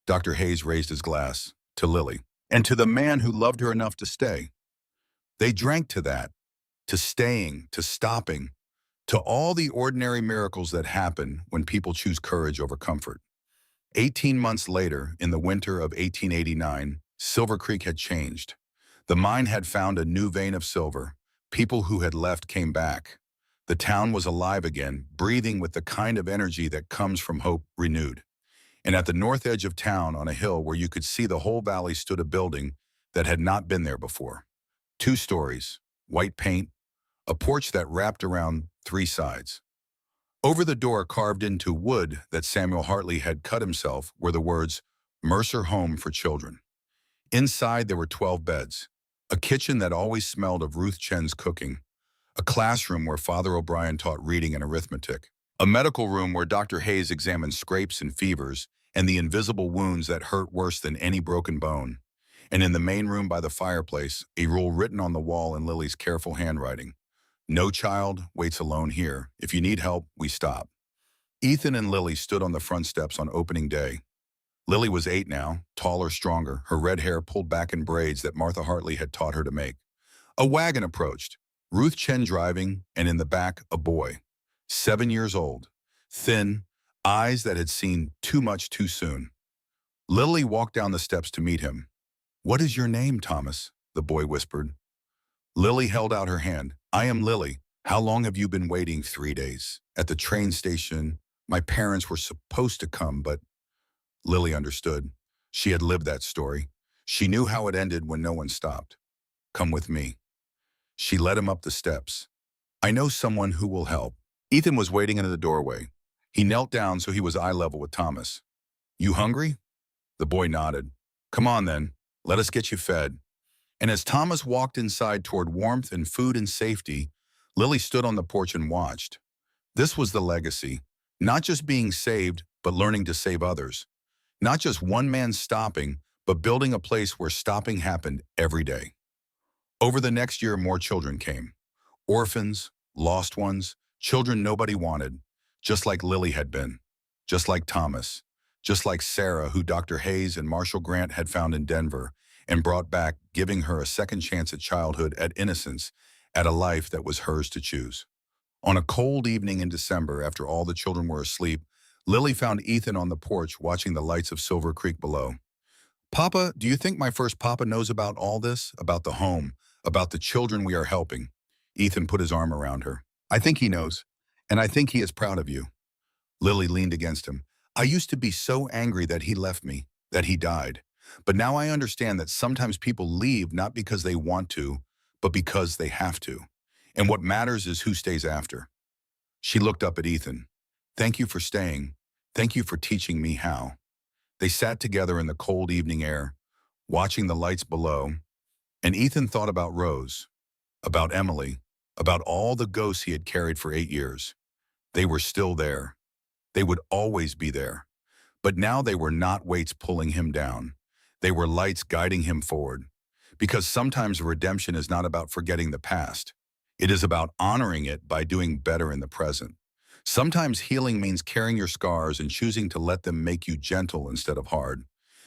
Dr. Hayes raised his glass to Lily and to the man who loved her enough to stay. They drank to that, to staying, to stopping, to all the ordinary miracles that happen when people choose courage over comfort. 18 months later, in the winter of 1889, Silver Creek had changed. The mine had found a new vein of silver. People who had left came back. The town was alive again, breathing with the kind of energy that comes from hope renewed. And at the north edge of town, on a hill where you could see the whole valley, stood a building that had not been there before. 2 stories, white paint, a porch that wrapped around 3 sides. Over the door, carved into wood that Samuel Hartley had cut himself, were the words, Mercer Home for Children. Inside there were 12 beds, a kitchen that always smelled of Ruth Chen's cooking, a classroom where Father O'Brien taught reading and arithmetic, a medical room where Dr. Hayes examined scrapes and fevers and the invisible wounds that hurt worse than any broken bone, and in the main room by the fireplace, a rule written on the wall in Lily's careful handwriting. No child waits alone here. If you need help, we stop. Ethan and Lily stood on the front steps on opening day. Lily was 8 now, taller, stronger, her red hair pulled back in braids that Martha Hartley had taught her to make. A wagon approached, Ruth Chen driving, and in the back, a boy, 7 years old, thin, eyes that had seen too much too soon. Lily walked down the steps to meet him. "What is your name, Thomas?" the boy whispered. Lily held out her hand. "I am Lily. How long have you been waiting?" "3 days. At the train station. My parents were supposed to come, but—" Lily understood. She had lived that story. She knew how it ended when no one stopped. "Come with me." She led him up the steps. "I know someone who will help." Ethan was waiting in the doorway. He knelt down so he was eye level with Thomas. "You hungry?" The boy nodded. "Come on then. Let us get you fed." And as Thomas walked inside toward warmth and food and safety, Lily stood on the porch and watched. This was the legacy. Not just being saved, but learning to save others. Not just one man stopping, but building a place where stopping happened every day. Over the next year, more children came. Orphans, lost ones, children nobody wanted, just like Lily had been, just like Thomas, just like Sarah, who Dr. Hayes and Marshall Grant had found in Denver and brought back, giving her a second chance at childhood, at innocence, at a life that was hers to choose. On a cold evening in December, after all the children were asleep, Lily found Ethan on the porch watching the lights of Silver Creek below. "Papa, do you think my first papa knows about all this? About the home, about the children we are helping?" Ethan put his arm around her. "I think he knows, and I think he is proud of you." Lily leaned against him. "I used to be so angry that he left me, that he died. But now I understand that sometimes people leave not because they want to, but because they have to. And what matters is who stays after." She looked up at Ethan. "Thank you for staying. Thank you for teaching me how." They sat together in the cold evening air, watching the lights below, and Ethan thought about Rose, about Emily, about all the ghosts he had carried for 8 years. They were still there. They would always be there. But now they were not weights pulling him down. They were lights guiding him forward. Because sometimes redemption is not about forgetting the past. It is about honoring it by doing better in the present. Sometimes healing means carrying your scars and choosing to let them make you gentle instead of hard.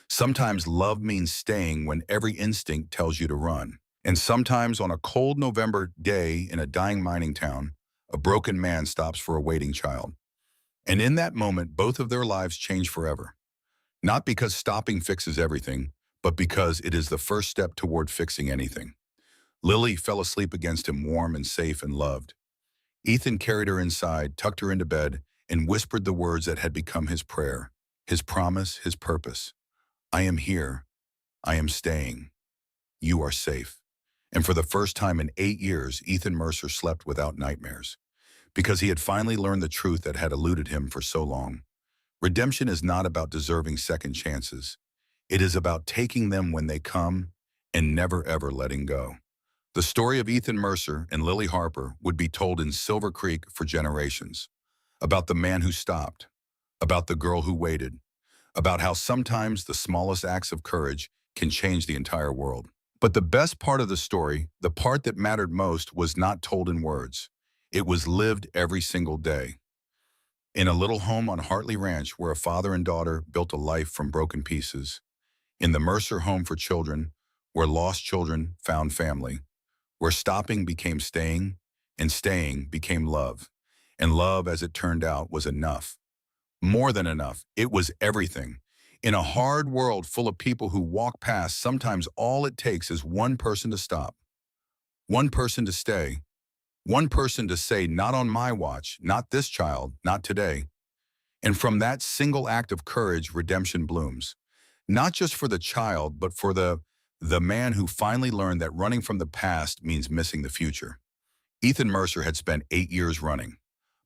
Sometimes love means staying when every instinct tells you to run. And sometimes on a cold November day in a dying mining town, a broken man stops for a waiting child. And in that moment, both of their lives change forever. Not because stopping fixes everything, but because it is the first step toward fixing anything. Lily fell asleep against him, warm and safe and loved. Ethan carried her inside, tucked her into bed, and whispered the words that had become his prayer, his promise, his purpose. "I am here. I am staying. You are safe." And for the first time in 8 years, Ethan Mercer slept without nightmares, because he had finally learned the truth that had eluded him for so long. Redemption is not about deserving second chances. It is about taking them when they come and never ever letting go. The story of Ethan Mercer and Lily Harper would be told in Silver Creek for generations. About the man who stopped, about the girl who waited, about how sometimes the smallest acts of courage can change the entire world. But the best part of the story, the part that mattered most, was not told in words. It was lived every single day. In a little home on Hartley Ranch where a father and daughter built a life from broken pieces. In the Mercer Home for Children, where lost children found family. Where stopping became staying, and staying became love. And love, as it turned out, was enough. More than enough. It was everything. In a hard world full of people who walk past, sometimes all it takes is one person to stop. One person to stay. One person to say, "Not on my watch, not this child, not today." And from that single act of courage, redemption blooms. Not just for the child, but for the The man who finally learned that running from the past means missing the future. Ethan Mercer had spent 8 years running,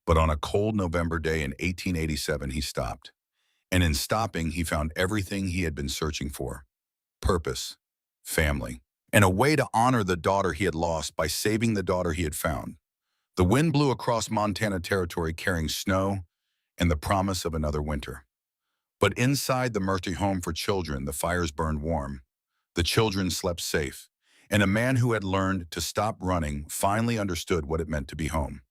but on a cold November day in 1887 he stopped. And in stopping, he found everything he had been searching for: purpose, family, and a way to honor the daughter he had lost by saving the daughter he had found. The wind blew across Montana territory carrying snow and the promise of another winter. But inside the Mercer home for children, the fires burned warm. The children slept safe, and a man who had learned to stop running finally understood what it meant to be home.